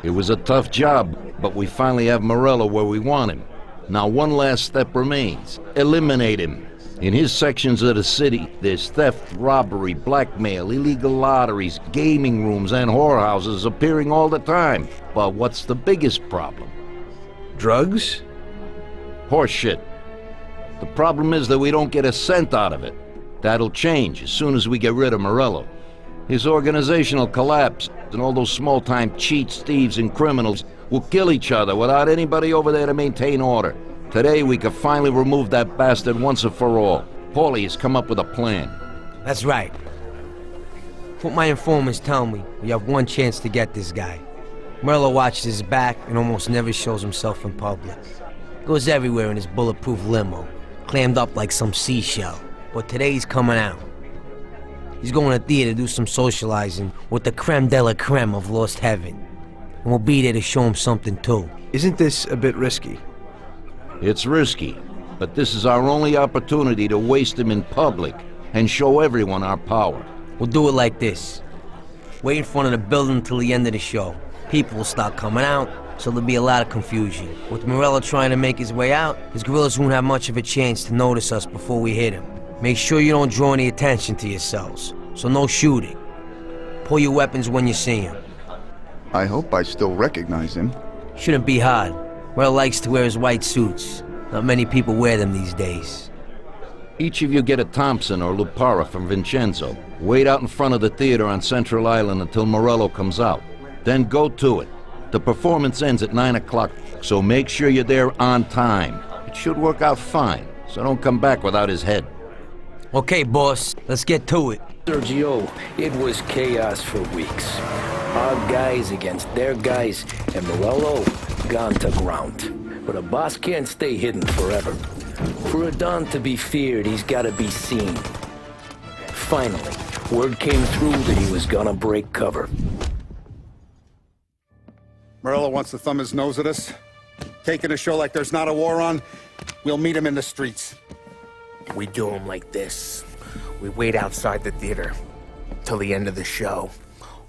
It was a tough job, but we finally have Morello where we want him. Now one last step remains. Eliminate him. In his sections of the city, there's theft, robbery, blackmail, illegal lotteries, gaming rooms, and whorehouses appearing all the time. But what's the biggest problem? Drugs? Horseshit. The problem is that we don't get a cent out of it. That'll change as soon as we get rid of Morello. His organization will collapse, and all those small-time cheats, thieves, and criminals will kill each other without anybody over there to maintain order. Today, we could finally remove that bastard once and for all. Paulie has come up with a plan. That's right. What my informants tell me, we have one chance to get this guy. Morello watches his back and almost never shows himself in public. Goes everywhere in his bulletproof limo, clammed up like some seashell. But today he's coming out. He's going to theater to do some socializing with the creme de la creme of Lost Heaven. And we'll be there to show him something too. Isn't this a bit risky? It's risky, but this is our only opportunity to waste him in public and show everyone our power. We'll do it like this. Wait in front of the building until the end of the show. People will start coming out, so there'll be a lot of confusion. With Morello trying to make his way out, his guerrillas won't have much of a chance to notice us before we hit him. Make sure you don't draw any attention to yourselves, so no shooting. Pull your weapons when you see him. I hope I still recognize him. Shouldn't be hard. Morello likes to wear his white suits. Not many people wear them these days. Each of you get a Thompson or Lupara from Vincenzo. Wait out in front of the theater on Central Island until Morello comes out. Then go to it. The performance ends at 9 o'clock, so make sure you're there on time. It should work out fine, so don't come back without his head. Okay, boss, let's get to it. Sergio, it was chaos for weeks. Our guys against their guys, and Morello gone to ground. But a boss can't stay hidden forever. For a Don to be feared, he's gotta be seen. Finally, word came through that he was gonna break cover. Morello wants to thumb his nose at us. Taking a show like there's not a war on, we'll meet him in the streets. We do him like this. We wait outside the theater till the end of the show.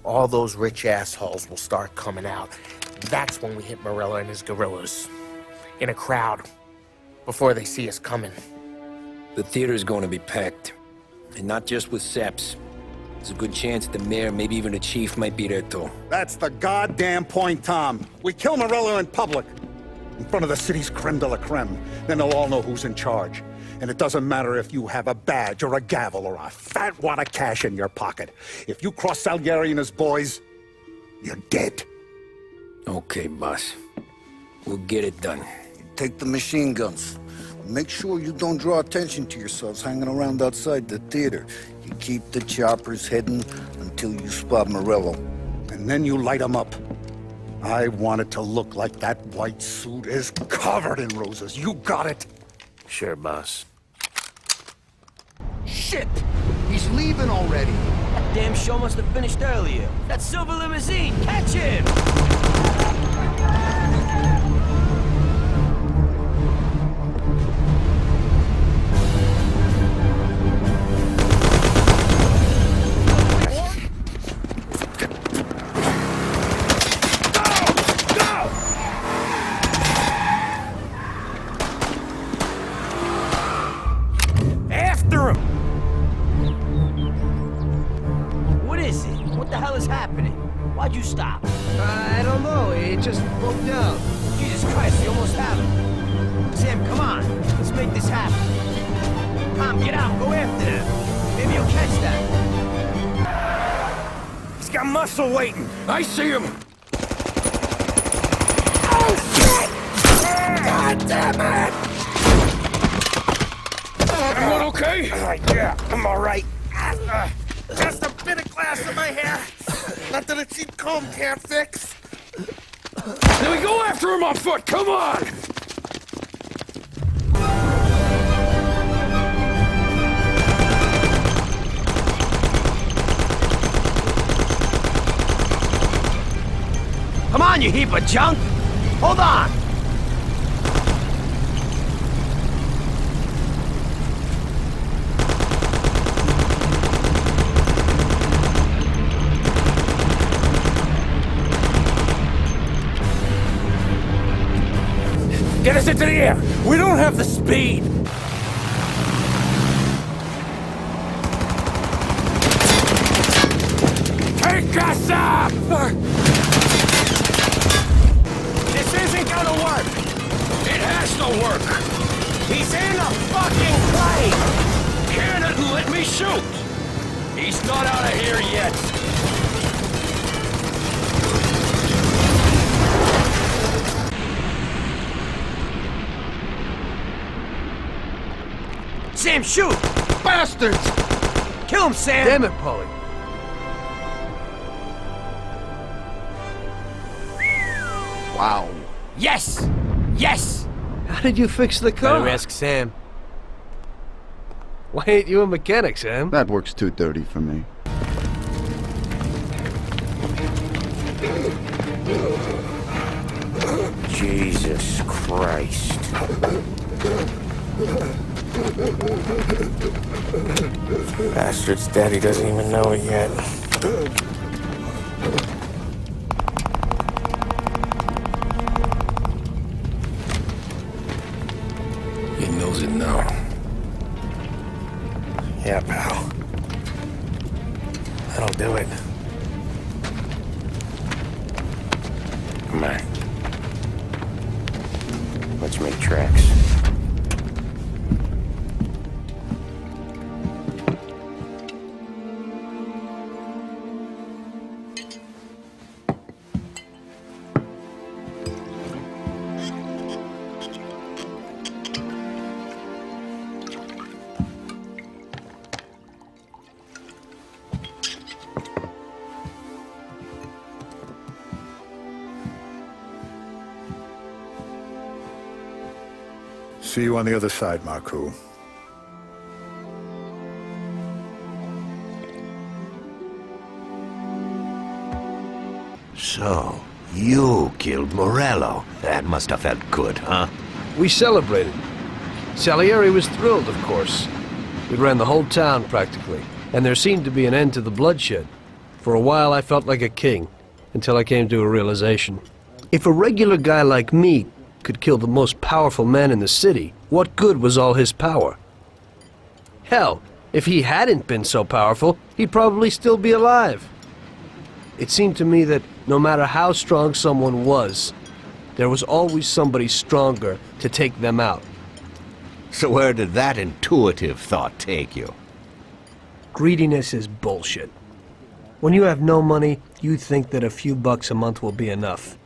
All those rich assholes will start coming out. That's when we hit Morello and his guerrillas. In a crowd. Before they see us coming. The theater's going to be packed. And not just with Seps. There's a good chance the mayor, maybe even the chief, might be there too. That's the goddamn point, Tom. We kill Morello in public. In front of the city's creme de la creme. Then they'll all know who's in charge. And it doesn't matter if you have a badge or a gavel or a fat wad of cash in your pocket. If you cross Salieri and his boys, you're dead. Okay, boss. We'll get it done. Take the machine guns. Make sure you don't draw attention to yourselves hanging around outside the theater. You keep the choppers heading until you spot Morello. And then you light them up. I want it to look like that white suit is covered in roses. You got it? Sure, boss. Shit! He's leaving already! That damn show must have finished earlier. That silver limousine, catch him! Why'd you stop? I don't know. It just broke down. Jesus Christ, you almost have it. Sam, come on. Let's make this happen. Tom, get out. Go after him. Maybe you'll catch that. He's got muscle waiting. I see him! Oh, shit! God damn it! Everyone okay? Yeah, I'm all right. Just a bit of glass in my hair. Nothing a cheap comb can't fix. Then we go after him on foot, come on! Come on, you heap of junk! Hold on! Blast into the air! We don't have the speed! Take us up! This isn't gonna work! It has to work! He's in a fucking plane! Can it and let me shoot! He's not out of here yet! Sam, shoot! Bastards! Kill him, Sam! Damn it, Paulie. Wow. Yes! Yes! How did you fix the car? Better ask Sam. Why ain't you a mechanic, Sam? That works too dirty for me. Jesus Christ. Bastard's daddy doesn't even know it yet. He knows it now. Yeah, pal. That'll do it. Come on. Let's make tracks. See you on the other side, Marku. So, you killed Morello. That must have felt good, huh? We celebrated. Salieri was thrilled, of course. We ran the whole town, practically. And there seemed to be an end to the bloodshed. For a while, I felt like a king, until I came to a realization. If a regular guy like me could kill the most powerful man in the city, what good was all his power? Hell, if he hadn't been so powerful, he'd probably still be alive. It seemed to me that no matter how strong someone was, there was always somebody stronger to take them out. So where did that intuitive thought take you? Greediness is bullshit. When you have no money, you think that a few bucks a month will be enough.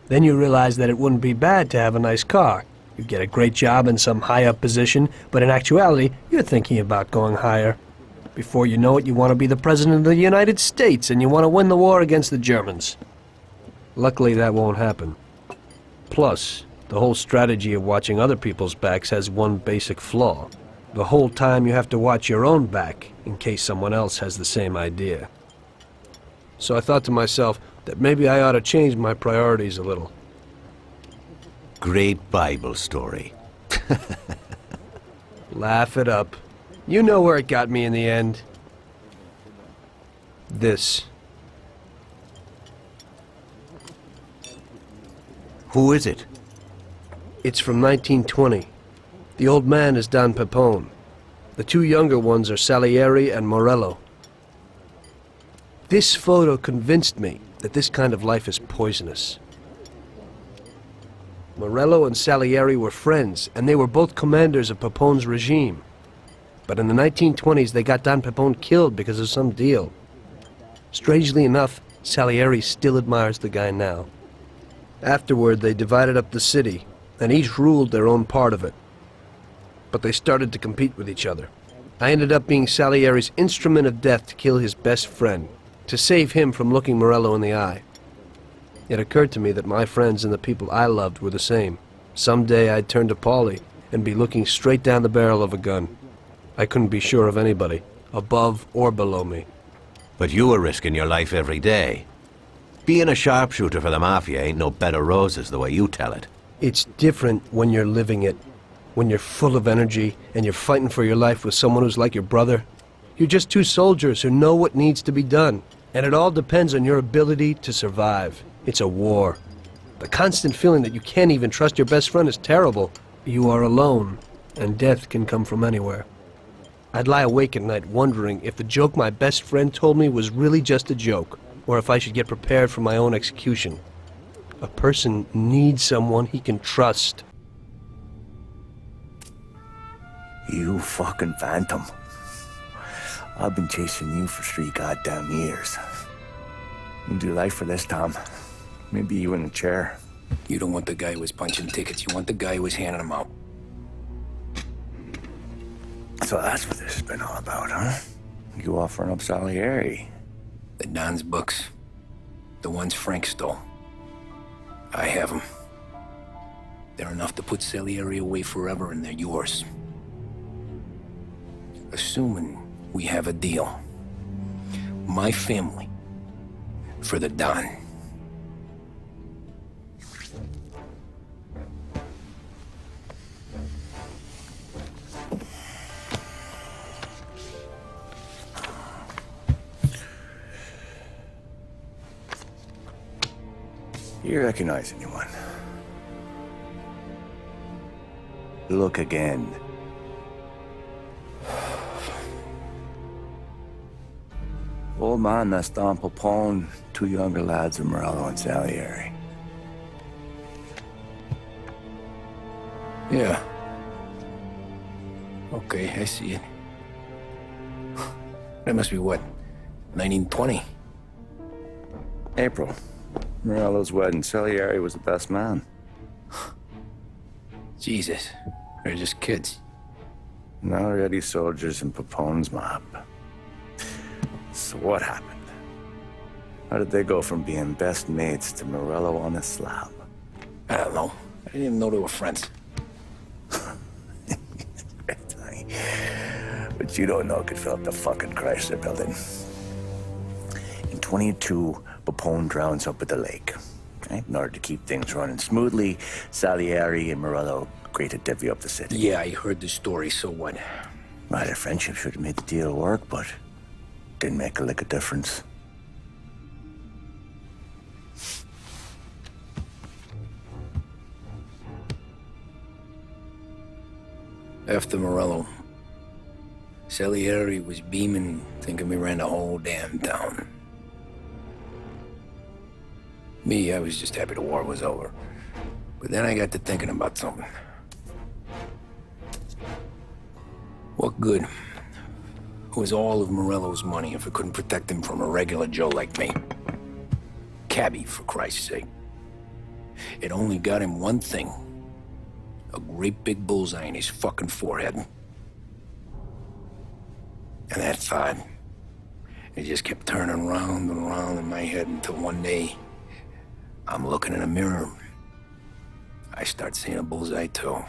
Then you realize that it wouldn't be bad to have a nice car. You get a great job in some high-up position, but in actuality, you're thinking about going higher. Before you know it, you want to be the President of the United States, and you want to win the war against the Germans. Luckily, that won't happen. Plus, the whole strategy of watching other people's backs has one basic flaw. The whole time you have to watch your own back, in case someone else has the same idea. So I thought to myself that maybe I ought to change my priorities a little. Great Bible story. Laugh it up. You know where it got me in the end. This. Who is it? It's from 1920. The old man is Don Pepone. The two younger ones are Salieri and Morello. This photo convinced me that this kind of life is poisonous. Morello and Salieri were friends, and they were both commanders of Pepone's regime. But in the 1920s, they got Don Pepone killed because of some deal. Strangely enough, Salieri still admires the guy now. Afterward, they divided up the city, and each ruled their own part of it. But they started to compete with each other. I ended up being Salieri's instrument of death to kill his best friend, to save him from looking Morello in the eye. It occurred to me that my friends and the people I loved were the same. Someday I'd turn to Paulie and be looking straight down the barrel of a gun. I couldn't be sure of anybody, above or below me. But you were risking your life every day. Being a sharpshooter for the Mafia ain't no bed of roses the way you tell it. It's different when you're living it. When you're full of energy and you're fighting for your life with someone who's like your brother. You're just two soldiers who know what needs to be done. And it all depends on your ability to survive. It's a war. The constant feeling that you can't even trust your best friend is terrible. You are alone, and death can come from anywhere. I'd lie awake at night wondering if the joke my best friend told me was really just a joke, or if I should get prepared for my own execution. A person needs someone he can trust. You fucking phantom. I've been chasing you for 3 goddamn years. You do life for this, Tom. Maybe you in a chair. You don't want the guy who was punching tickets. You want the guy who was handing them out. So that's what this has been all about, huh? You offering up Salieri. The Don's books. The ones Frank stole. I have them. They're enough to put Salieri away forever, and they're yours. Assuming we have a deal. My family for the Don. You recognize anyone? Look again. Old man, that's Don Popone, 2 younger lads of Morello and Salieri. Yeah. Okay, I see it. That must be what? 1920? April. Morello's wedding. Salieri was the best man. Jesus. They're just kids. Now already soldiers in Papone's mob. So what happened? How did they go from being best mates to Morello on a slab? I don't know. I didn't even know they were friends. But you don't know could fill up the fucking Chrysler building. In 22, Papone drowns up at the lake. Right? In order to keep things running smoothly, Salieri and Morello agreed to divvy up the city. Yeah, I heard the story, so what? Right, their friendship should have made the deal work, but didn't make a lick of difference. After Morello, Salieri was beaming, thinking we ran the whole damn town. Me, I was just happy the war was over. But then I got to thinking about something. What good was all of Morello's money if it couldn't protect him from a regular Joe like me? Cabbie, for Christ's sake. It only got him one thing. A great big bullseye in his fucking forehead. And that thought, it just kept turning round and round in my head until one day, I'm looking in a mirror. I start seeing a bullseye too.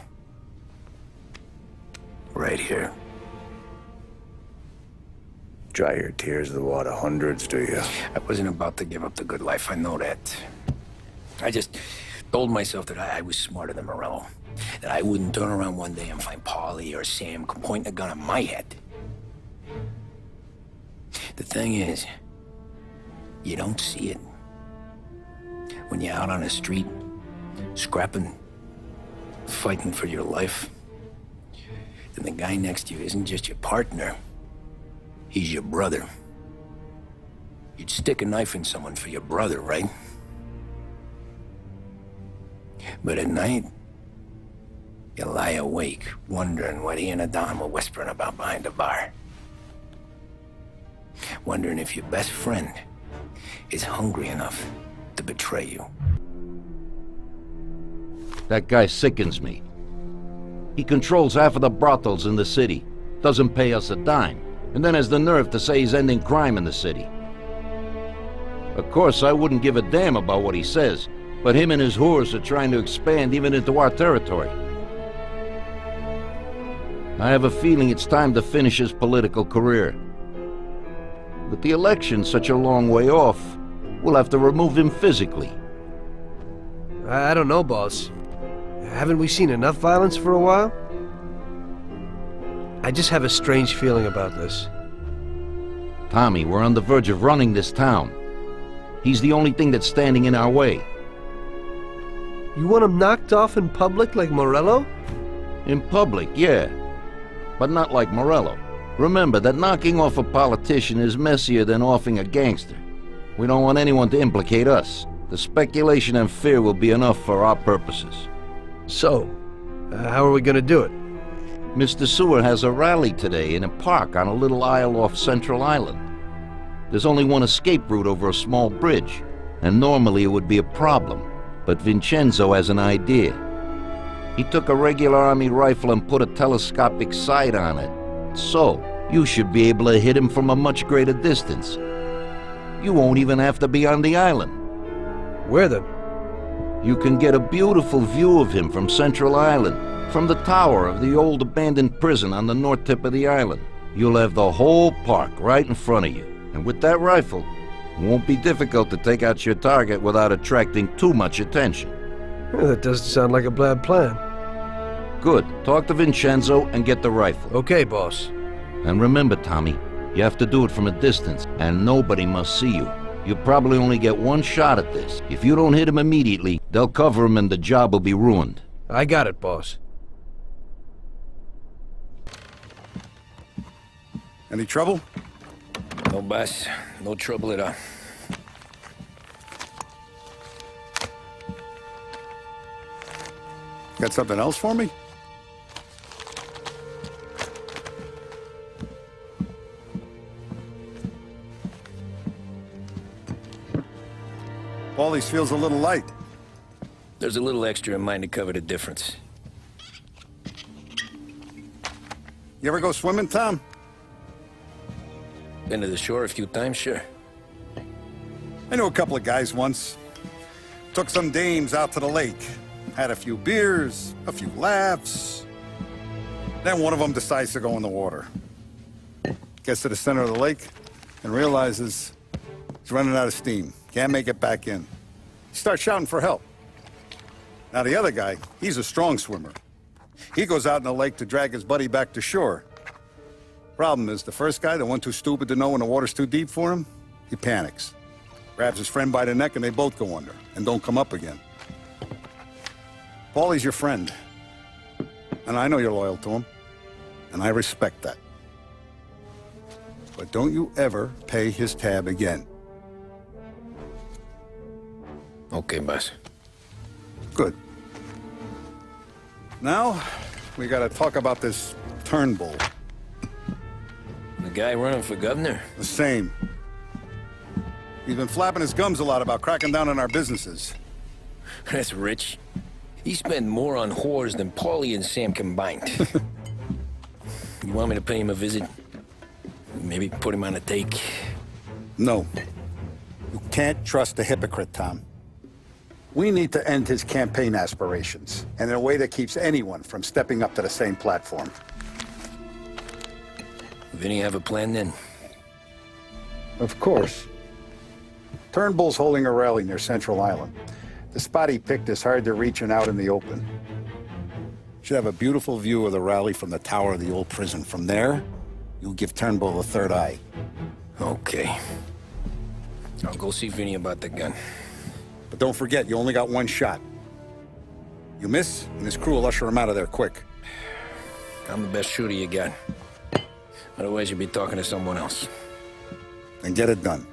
Right here. Dry your tears of the water hundreds, do you? I wasn't about to give up the good life, I know that. I just told myself that I was smarter than Morello. That I wouldn't turn around one day and find Paulie or Sam pointing a gun at my head. The thing is, you don't see it. When you're out on the street, scrapping, fighting for your life, then the guy next to you isn't just your partner, he's your brother. You'd stick a knife in someone for your brother, right? But at night, you lie awake, wondering what he and Adon were whispering about behind the bar. Wondering if your best friend is hungry enough to betray you. That guy sickens me. He controls half of the brothels in the city, doesn't pay us a dime, and then has the nerve to say he's ending crime in the city. Of course, I wouldn't give a damn about what he says, but him and his whores are trying to expand even into our territory. I have a feeling it's time to finish his political career. With the election such a long way off, we'll have to remove him physically. I don't know, boss. Haven't we seen enough violence for a while? I just have a strange feeling about this. Tommy, we're on the verge of running this town. He's the only thing that's standing in our way. You want him knocked off in public like Morello? In public, yeah. But not like Morello. Remember that knocking off a politician is messier than offing a gangster. We don't want anyone to implicate us. The speculation and fear will be enough for our purposes. So, how are we gonna do it? Mr. Sewer has a rally today in a park on a little isle off Central Island. There's only one escape route over a small bridge, and normally it would be a problem, but Vincenzo has an idea. He took a regular army rifle and put a telescopic sight on it, so you should be able to hit him from a much greater distance. You won't even have to be on the island. Where then? You can get a beautiful view of him from Central Island, from the tower of the old abandoned prison on the north tip of the island. You'll have the whole park right in front of you. And with that rifle, it won't be difficult to take out your target without attracting too much attention. That doesn't sound like a bad plan. Good. Talk to Vincenzo and get the rifle. Okay, boss. And remember, Tommy, you have to do it from a distance, and nobody must see you. You'll probably only get one shot at this. If you don't hit him immediately, they'll cover him and the job will be ruined. I got it, boss. Any trouble? No, boss. No trouble at all. Got something else for me? Paulies feels a little light. There's a little extra in mine to cover the difference. You ever go swimming, Tom? Been to the shore a few times, sure. I knew a couple of guys once. Took some dames out to the lake. Had a few beers, a few laughs. Then one of them decides to go in the water. Gets to the center of the lake and realizes he's running out of steam. Can't make it back in. He starts shouting for help. Now the other guy, he's a strong swimmer. He goes out in the lake to drag his buddy back to shore. Problem is, the first guy, the one too stupid to know when the water's too deep for him, he panics. Grabs his friend by the neck and they both go under and don't come up again. Paulie's your friend. And I know you're loyal to him. And I respect that. But don't you ever pay his tab again. Okay, boss. Good. Now, we gotta talk about this Turnbull. The guy running for governor? The same. He's been flapping his gums a lot about cracking down on our businesses. That's rich. He spent more on whores than Paulie and Sam combined. You want me to pay him a visit? Maybe put him on a take? No. You can't trust a hypocrite, Tom. We need to end his campaign aspirations, and in a way that keeps anyone from stepping up to the same platform. Vinny have a plan then? Of course. Turnbull's holding a rally near Central Island. The spot he picked is hard to reach and out in the open. Should have a beautiful view of the rally from the tower of the old prison. From there, you'll give Turnbull a third eye. Okay. I'll go see Vinny about the gun. But don't forget, you only got one shot. You miss, and his crew will usher him out of there quick. I'm the best shooter you got. Otherwise, you'll be talking to someone else. And get it done.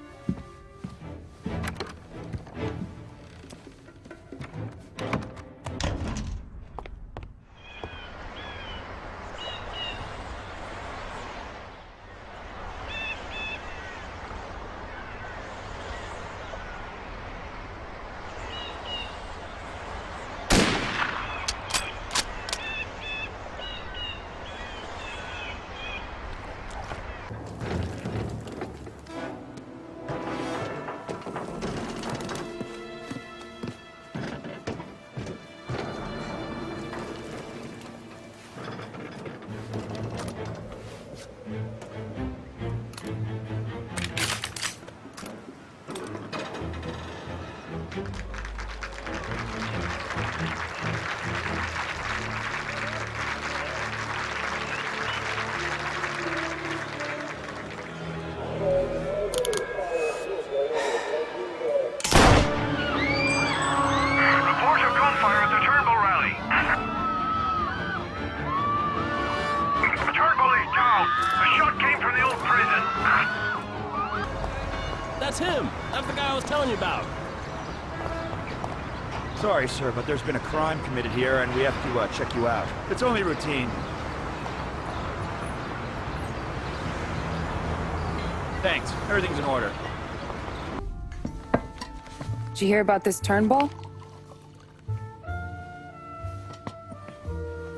that's him. That's the guy I was telling you about. Sorry, sir, but there's been a crime committed here, and we have to check you out. It's only routine. Thanks. Everything's in order. Did you hear about this Turnbull?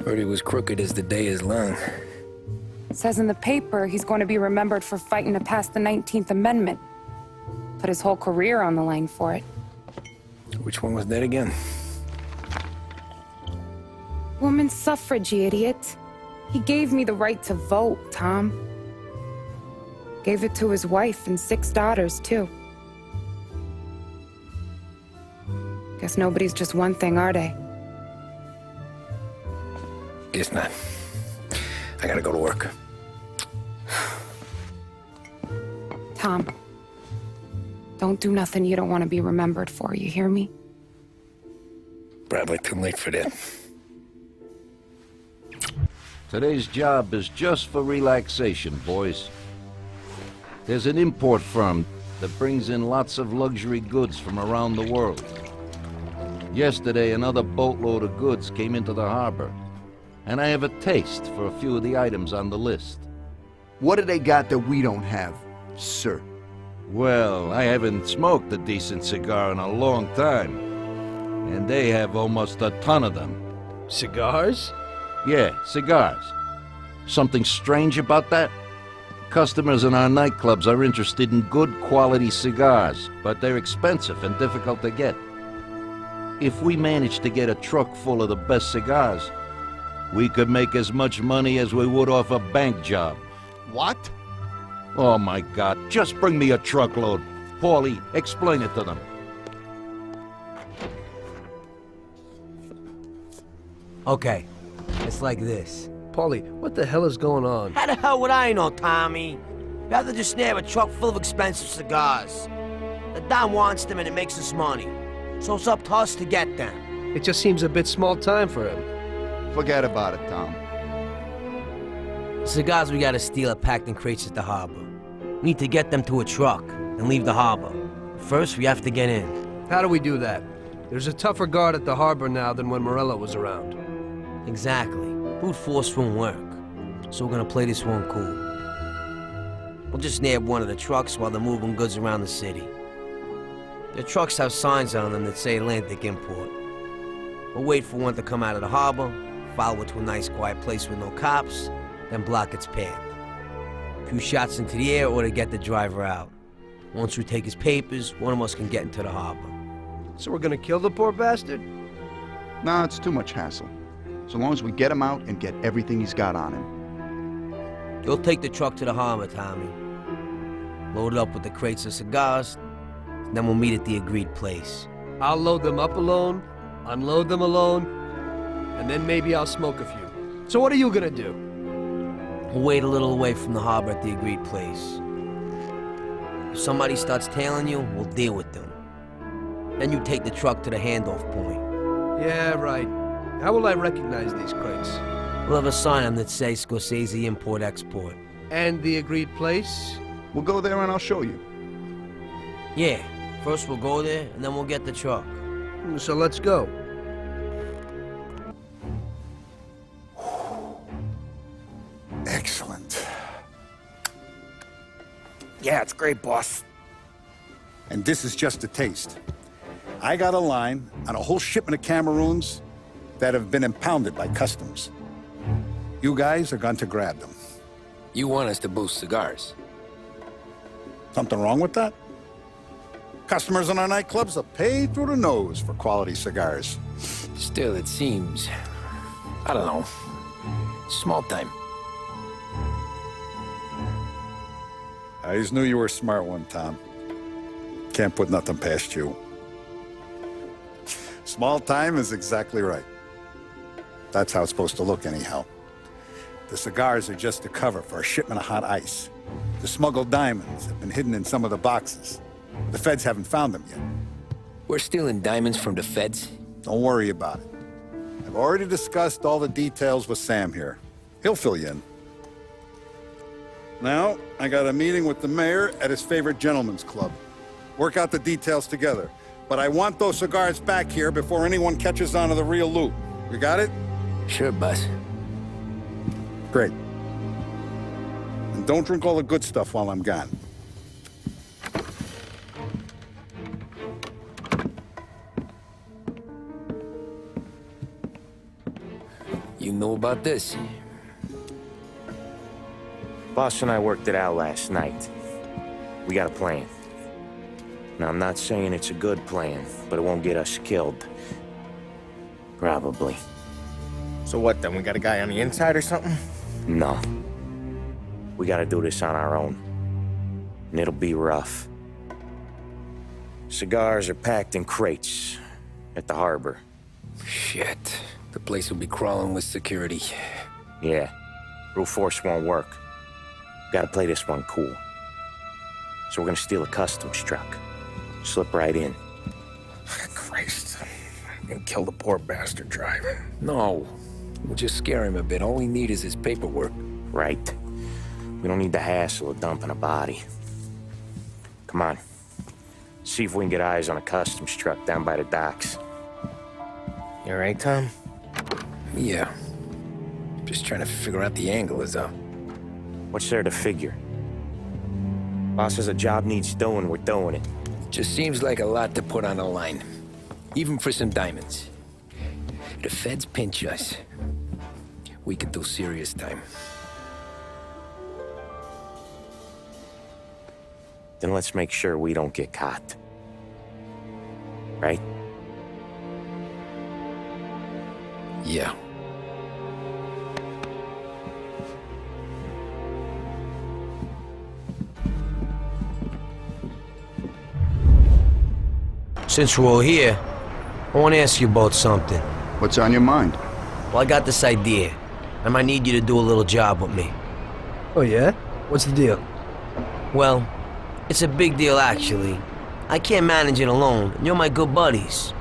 Heard he was crooked as the day is long. It says in the paper he's going to be remembered for fighting to pass the 19th Amendment. Put his whole career on the line for it. Which one was that again? Women's suffrage, you idiot. He gave me the right to vote, Tom. Gave it to his wife and 6 daughters, too. Guess nobody's just one thing, are they? Guess not. I gotta go to work. Tom, don't do nothing you don't want to be remembered for, you hear me? Probably too late for that. Today's job is just for relaxation, boys. There's an import firm that brings in lots of luxury goods from around the world. Yesterday, another boatload of goods came into the harbor, and I have a taste for a few of the items on the list. What do they got that we don't have, sir? Well, I haven't smoked a decent cigar in a long time, and they have almost a ton of them. Cigars? Yeah, cigars. Something strange about that? Customers in our nightclubs are interested in good quality cigars, but they're expensive and difficult to get. If we manage to get a truck full of the best cigars, we could make as much money as we would off a bank job. What? Oh my God, just bring me a truckload. Paulie, explain it to them. Okay, it's like this. Paulie, what the hell is going on? How the hell would I know, Tommy? You have to just snare a truck full of expensive cigars. The Don wants them and it makes us money. So it's up to us to get them. It just seems a bit small time for him. Forget about it, Tom. The cigars we gotta steal are packed in crates at the harbor. We need to get them to a truck and leave the harbor. First, we have to get in. How do we do that? There's a tougher guard at the harbor now than when Morello was around. Exactly. Brute force won't work. So we're gonna play this one cool. We'll just nab one of the trucks while they're moving goods around the city. The trucks have signs on them that say Atlantic Import. We'll wait for one to come out of the harbor, follow it to a nice quiet place with no cops, then block its path. A few shots into the air or to get the driver out. Once we take his papers, one of us can get into the harbor. So we're gonna kill the poor bastard? Nah, it's too much hassle. So long as we get him out and get everything he's got on him. You'll take the truck to the harbor, Tommy. Load it up with the crates of cigars, then we'll meet at the agreed place. I'll load them up alone, unload them alone, and then maybe I'll smoke a few. So what are you gonna do? We'll wait a little away from the harbor at the agreed place. If somebody starts tailing you, we'll deal with them. Then you take the truck to the handoff point. Yeah, right. How will I recognize these crates? We'll have a sign on that says Scorsese Import-Export. And the agreed place? We'll go there and I'll show you. Yeah, first we'll go there, and then we'll get the truck. So let's go. Excellent. Yeah, it's great, boss. And this is just a taste. I got a line on a whole shipment of Cameroons that have been impounded by customs. You guys are going to grab them. You want us to boost cigars? Something wrong with that? Customers in our nightclubs are paid through the nose for quality cigars. Still, it seems... I don't know. Small time. I always knew you were a smart one, Tom. Can't put nothing past you. Small time is exactly right. That's how it's supposed to look anyhow. The cigars are just a cover for a shipment of hot ice. The smuggled diamonds have been hidden in some of the boxes. The feds haven't found them yet. We're stealing diamonds from the feds? Don't worry about it. I've already discussed all the details with Sam here. He'll fill you in. Now, I got a meeting with the mayor at his favorite gentleman's club. Work out the details together. But I want those cigars back here before anyone catches on to the real loot. You got it? Sure, boss. Great. And don't drink all the good stuff while I'm gone. You know about this? Boss and I worked it out last night. We got a plan. Now, I'm not saying it's a good plan, but it won't get us killed. Probably. So what then? We got a guy on the inside or something? No. We gotta do this on our own. And it'll be rough. Cigars are packed in crates at the harbor. Shit. The place will be crawling with security. Yeah. Brute force won't work. Gotta play this one cool. So we're gonna steal a customs truck. Slip right in. Christ. And kill the poor bastard driver. No. We'll just scare him a bit. All we need is his paperwork. Right. We don't need the hassle of dumping a body. Come on. See if we can get eyes on a customs truck down by the docks. You all right, Tom? Yeah. Just trying to figure out the angle is up. What's there to figure? Boss says a job needs doing, we're doing it. Just seems like a lot to put on the line. Even for some diamonds. If the feds pinch us, we could do serious time. Then let's make sure we don't get caught. Right? Yeah. Since we're all here, I want to ask you about something. What's on your mind? Well, I got this idea. I might need you to do a little job with me. Oh, yeah? What's the deal? Well, it's a big deal, actually. I can't manage it alone, and you're my good buddies.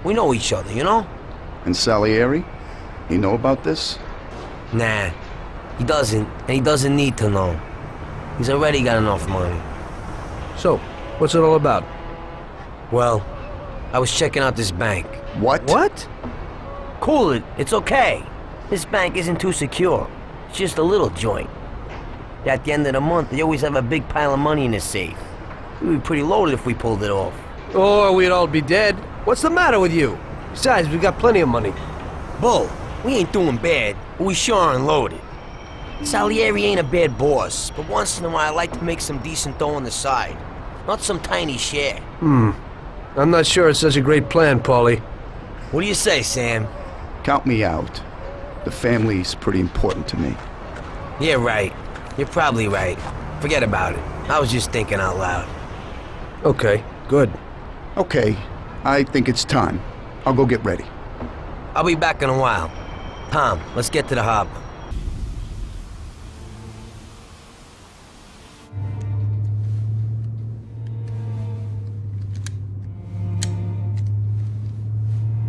We know each other, you know? And Salieri? He know about this? Nah, he doesn't, and he doesn't need to know. He's already got enough money. So, what's it all about? Well, I was checking out this bank. What? What? Cool it, it's okay. This bank isn't too secure. It's just a little joint. At the end of the month, they always have a big pile of money in the safe. We'd be pretty loaded if we pulled it off. Or we'd all be dead. What's the matter with you? Besides, we got plenty of money. Bull, we ain't doing bad, but we sure aren't loaded. Salieri ain't a bad boss, but once in a while I like to make some decent dough on the side. Not some tiny share. I'm not sure it's such a great plan, Paulie. What do you say, Sam? Count me out. The family's pretty important to me. Yeah, right. You're probably right. Forget about it. I was just thinking out loud. Okay, good. Okay, I think it's time. I'll go get ready. I'll be back in a while. Tom, let's get to the harbor.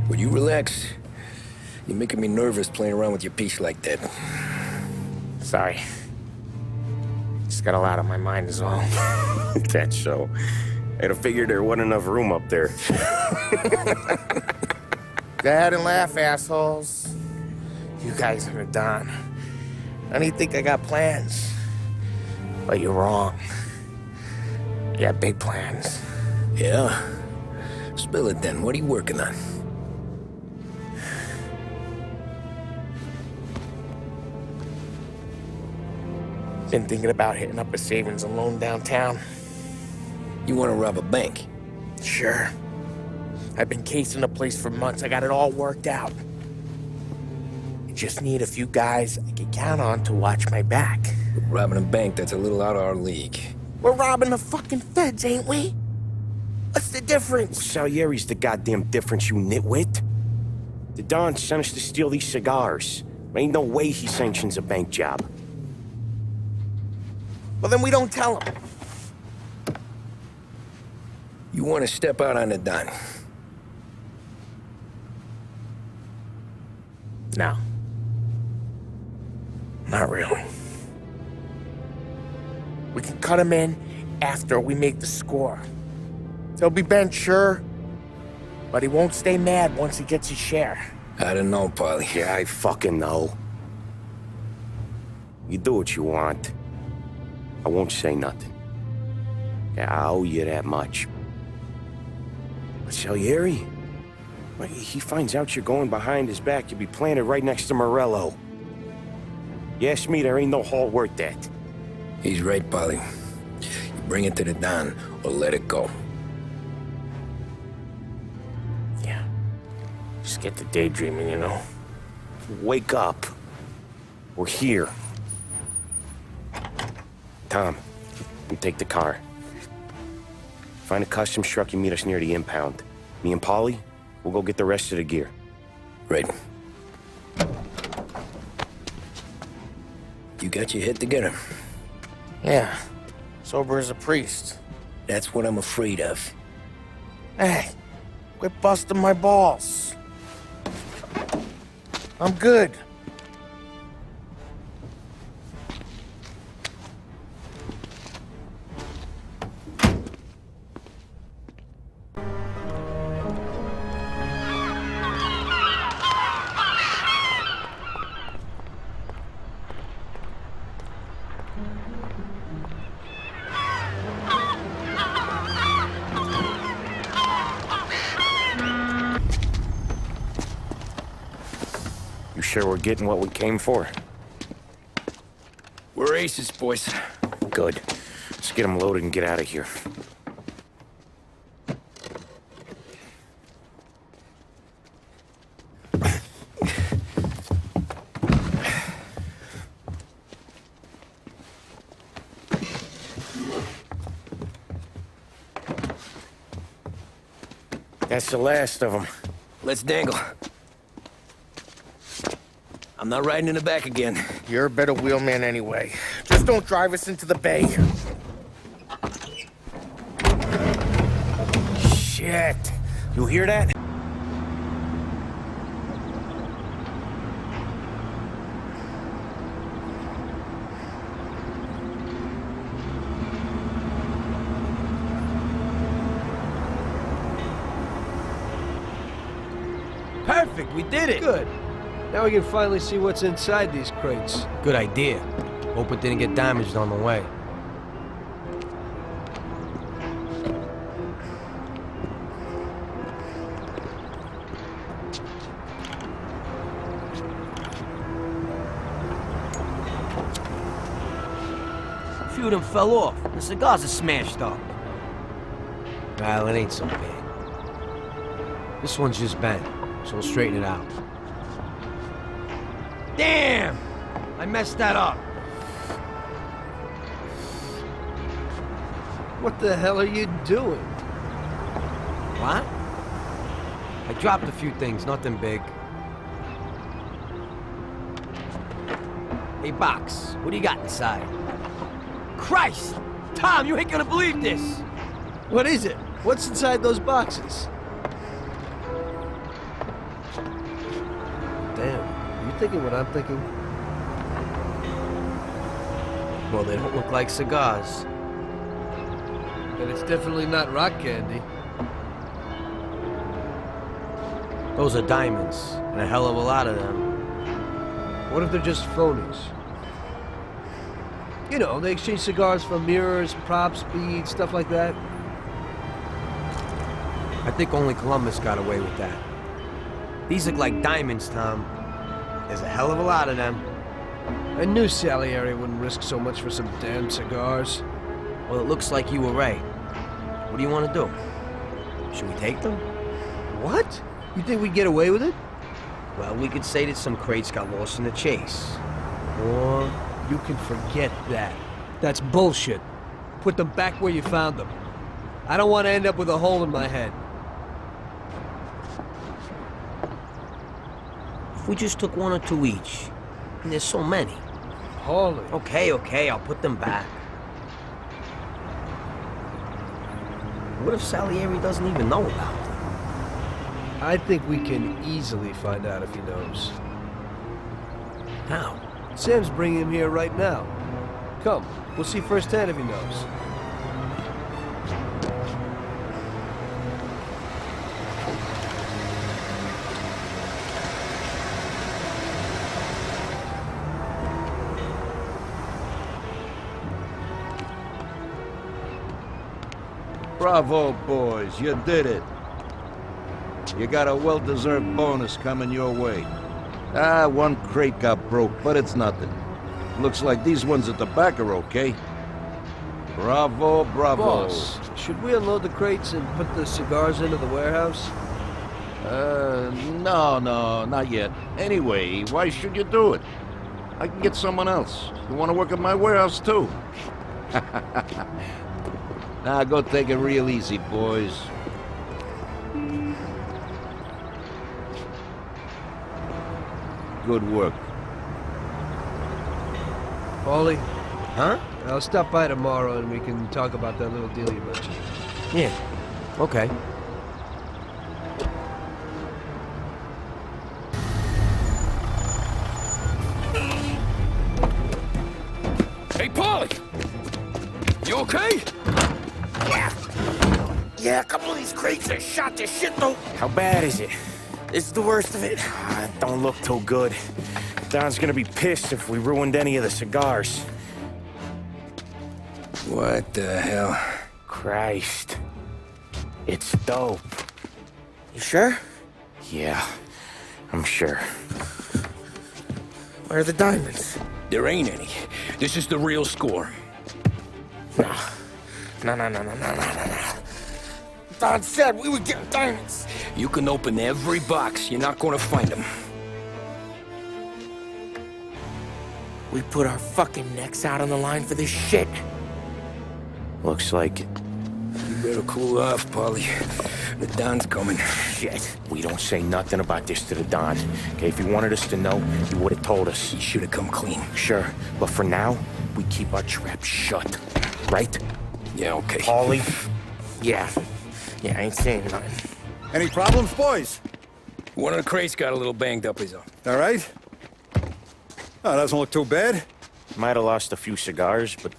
Would you relax? You're making me nervous playing around with your piece like that. Sorry. Just got a lot on my mind is all. That's so. I'd have figured there wasn't enough room up there. Go ahead and laugh, assholes. You guys are done. I don't think I got plans. But you're wrong. I got big plans. Yeah? Spill it then. What are you working on? Been thinking about hitting up a savings and loan downtown. You want to rob a bank? Sure. I've been casing the place for months. I got it all worked out. I just need a few guys I can count on to watch my back. Robbing a bank, that's a little out of our league. We're robbing the fucking feds, ain't we? What's the difference? Salieri's the goddamn difference, you nitwit. The Don sent us to steal these cigars. Ain't no way he sanctions a bank job. Well, then we don't tell them. You want to step out on the Don? No. Not really. We can cut him in after we make the score. He'll be bent, sure. But he won't stay mad once he gets his share. I don't know, Polly. Yeah, I fucking know. You do what you want. I won't say nothing. Yeah, I owe you that much. But Salieri? Well, he finds out you're going behind his back, you'll be planted right next to Morello. You ask me, there ain't no haul worth that. He's right, Polly. You bring it to the Don or let it go. Yeah. Just get to daydreaming, you know? Wake up. We're here. Tom, you take the car. Find a customs truck and meet us near the impound. Me and Polly, we'll go get the rest of the gear. Right. You got your head together. Yeah. Sober as a priest. That's what I'm afraid of. Hey, quit busting my balls. I'm good. You sure we're getting what we came for? We're aces, boys. Good. Let's get them loaded and get out of here. That's the last of them. Let's dangle. I'm not riding in the back again. You're a better wheelman anyway. Just don't drive us into the bay. Shit. You hear that? Perfect, we did it! Good. Now we can finally see what's inside these crates. Good idea. Hope it didn't get damaged on the way. A few of them fell off. The cigars are smashed up. Well, it ain't so bad. This one's just bent, so we'll straighten it out. Damn! I messed that up. What the hell are you doing? What? I dropped a few things, nothing big. Hey, Box, what do you got inside? Christ! Tom, you ain't gonna believe this! What is it? What's inside those boxes? Damn. You thinking what I'm thinking? Well, they don't look like cigars. And it's definitely not rock candy. Those are diamonds, and a hell of a lot of them. What if they're just phonies? You know, they exchange cigars for mirrors, props, beads, stuff like that. I think only Columbus got away with that. These look like diamonds, Tom. There's a hell of a lot of them. I knew Salieri wouldn't risk so much for some damn cigars. Well, it looks like you were right. What do you want to do? Should we take them? What? You think we'd get away with it? Well, we could say that some crates got lost in the chase. Or you can forget that. That's bullshit. Put them back where you found them. I don't want to end up with a hole in my head. If we just took one or two each, and there's so many. Holy. Okay, I'll put them back. What if Salieri doesn't even know about them? I think we can easily find out if he knows. How? Sam's bringing him here right now. Come, we'll see firsthand if he knows. Bravo, boys, you did it. You got a well-deserved bonus coming your way. Ah, one crate got broke, but it's nothing. Looks like these ones at the back are okay. Bravo, bravo. Boss, should we unload the crates and put the cigars into the warehouse? No, not yet. Anyway, why should you do it? I can get someone else. You want to work at my warehouse, too? Now, go take it real easy, boys. Good work. Paulie? Huh? I'll stop by tomorrow and we can talk about that little deal you mentioned. Yeah. Okay. Hey, Paulie! You okay? Yeah, a couple of these crates are shot to shit, though. How bad is it? This is the worst of it. Don't look too good. Don's gonna be pissed if we ruined any of the cigars. What the hell? Christ. It's dope. You sure? Yeah, I'm sure. Where are the diamonds? There ain't any. This is the real score. No. Don said we would get diamonds. You can open every box. You're not gonna find them. We put our fucking necks out on the line for this shit. Looks like it. You better cool off, Paulie. The Don's coming. Shit. We don't say nothing about this to the Don. Okay, if he wanted us to know, he would have told us. He should have come clean. Sure, but for now, we keep our trap shut. Right? Yeah, okay. Paulie? Yeah, I ain't saying nothing. Any problems, boys? One of the crates got a little banged up, is all. All right? Oh, doesn't look too bad. Might have lost a few cigars, but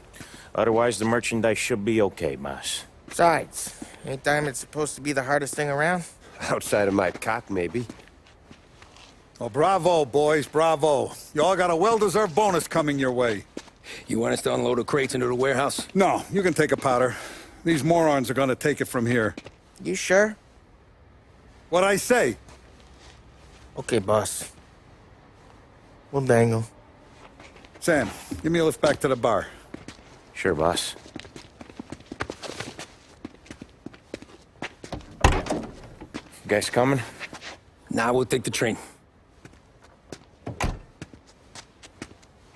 otherwise the merchandise should be okay, boss. Besides, ain't diamonds supposed to be the hardest thing around? Outside of my cock, maybe. Well, bravo, boys, bravo. You all got a well-deserved bonus coming your way. You want us to unload the crates into the warehouse? No, you can take a powder. These morons are gonna take it from here. You sure? What'd I say? Okay, boss. We'll dangle. Sam, give me a lift back to the bar. Sure, boss. You guys coming? Nah, we'll take the train.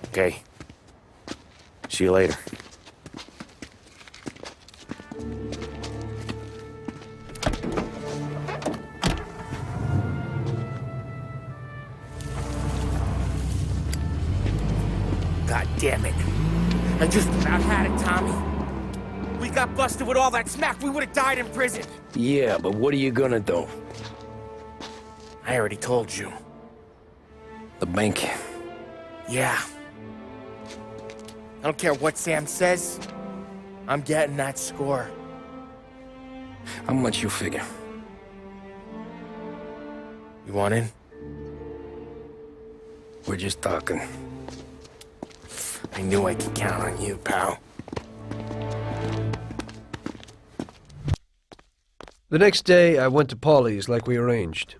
Okay. See you later. God damn it. I just about had it, Tommy. We got busted with all that smack, we would have died in prison. Yeah, but what are you gonna do? I already told you. The bank. Yeah. I don't care what Sam says. I'm getting that score. How much you figure? You want in? We're just talking. I knew I could count on you, pal. The next day, I went to Paulie's like we arranged.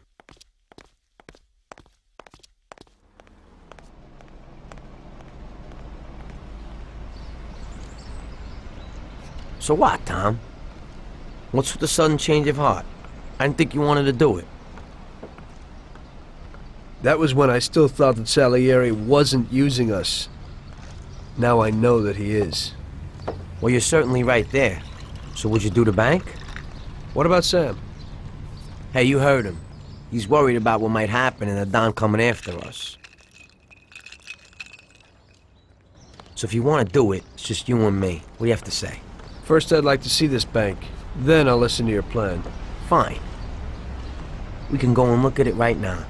So what, Tom? What's with the sudden change of heart? I didn't think you wanted to do it. That was when I still thought that Salieri wasn't using us. Now I know that he is. Well, you're certainly right there. So would you do the bank? What about Sam? Hey, you heard him. He's worried about what might happen and the Don coming after us. So if you want to do it, it's just you and me. What do you have to say? First, I'd like to see this bank. Then I'll listen to your plan. Fine. We can go and look at it right now.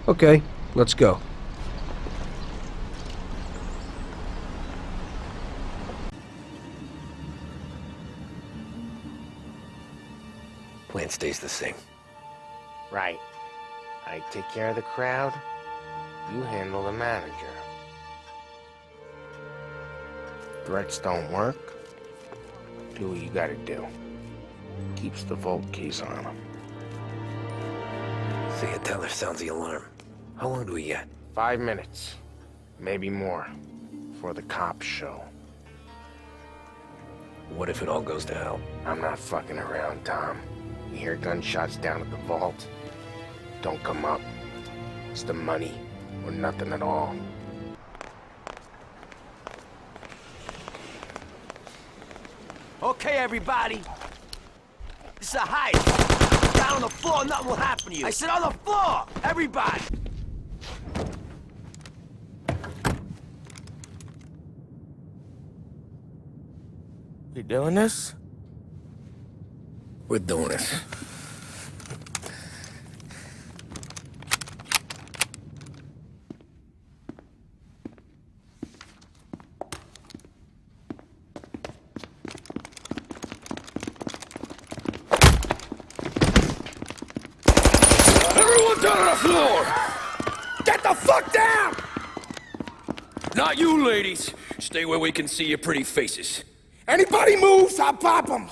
Okay, let's go. Plan stays the same. Right. I take care of the crowd. You handle the manager. Threats don't work. Do what you gotta do. keeps the vault keys on him. Say a teller sounds the alarm. How long do we get? 5 minutes. Maybe more. Before the cops show. What if it all goes to hell? I'm not fucking around, Tom. You hear gunshots down at the vault? Don't come up. It's the money, or nothing at all. Okay, everybody. This is a heist. Down on the floor, nothing will happen to you. I said on the floor! Everybody! You doing this? We're doing this. Everyone down on the floor! Get the fuck down! Not you, ladies. Stay where we can see your pretty faces. Anybody moves, I'll pop them!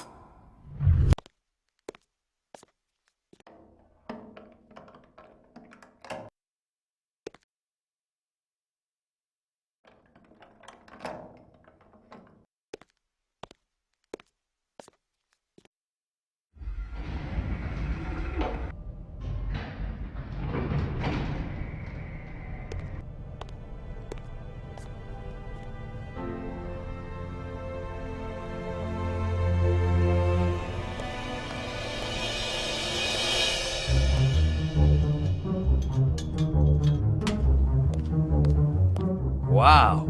Wow.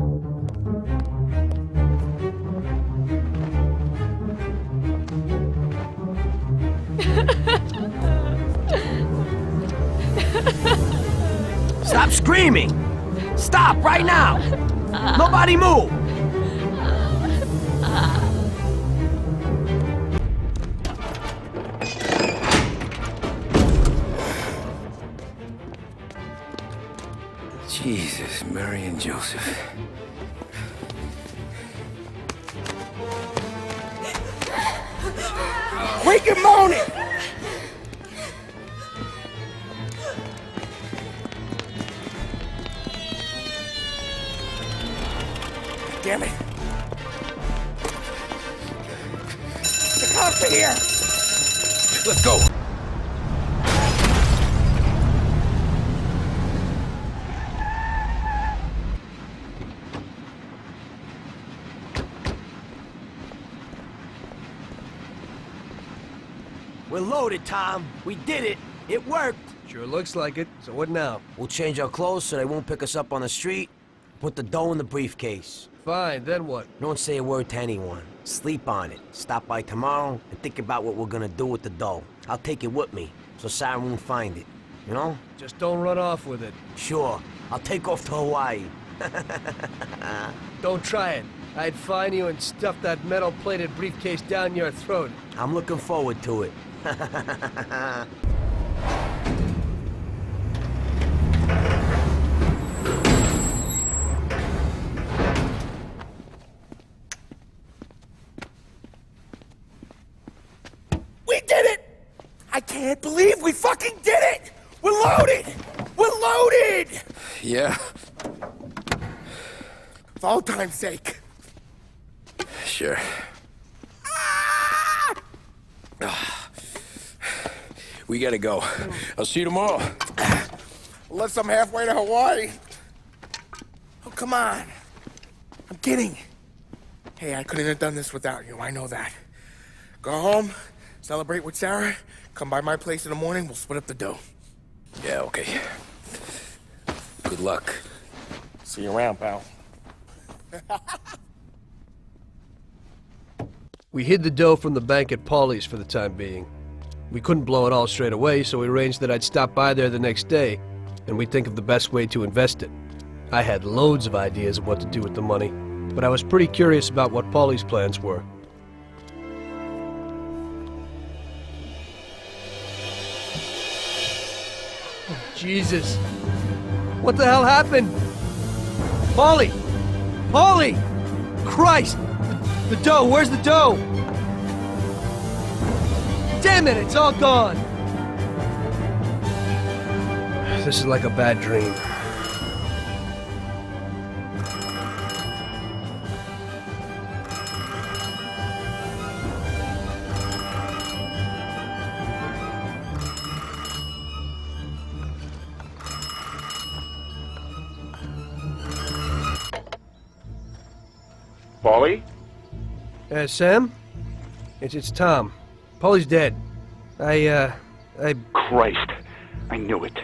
Stop screaming! Stop right now! Nobody move! Jesus, Mary and Joseph. Wake and moan it! Damn it! The cops are here! Let's go. We're loaded, Tom. We did it. It worked. Sure looks like it. So what now? We'll change our clothes so they won't pick us up on the street. Put the dough in the briefcase. Fine, then what? Don't say a word to anyone. Sleep on it. Stop by tomorrow and think about what we're gonna do with the dough. I'll take it with me, so Sarah won't find it. You know? Just don't run off with it. Sure. I'll take off to Hawaii. Don't try it. I'd find you and stuff that metal-plated briefcase down your throat. I'm looking forward to it. We did it! I can't believe we fucking did it! We're loaded! We're loaded! Yeah. For all time's sake. Sure. We gotta go. I'll see you tomorrow. Unless I'm halfway to Hawaii. Oh, come on. I'm kidding. Hey, I couldn't have done this without you. I know that. Go home, celebrate with Sarah, come by my place in the morning, we'll split up the dough. Yeah, okay. Good luck. See you around, pal. We hid the dough from the bank at Paulie's for the time being. We couldn't blow it all straight away, so we arranged that I'd stop by there the next day, and we'd think of the best way to invest it. I had loads of ideas of what to do with the money, but I was pretty curious about what Paulie's plans were. Oh, Jesus. What the hell happened? Paulie! Paulie! Christ! The dough! Where's the dough? Damn it, it's all gone! This is like a bad dream. Paulie? Sam? It's Tom. Paulie's dead. Christ, I knew it.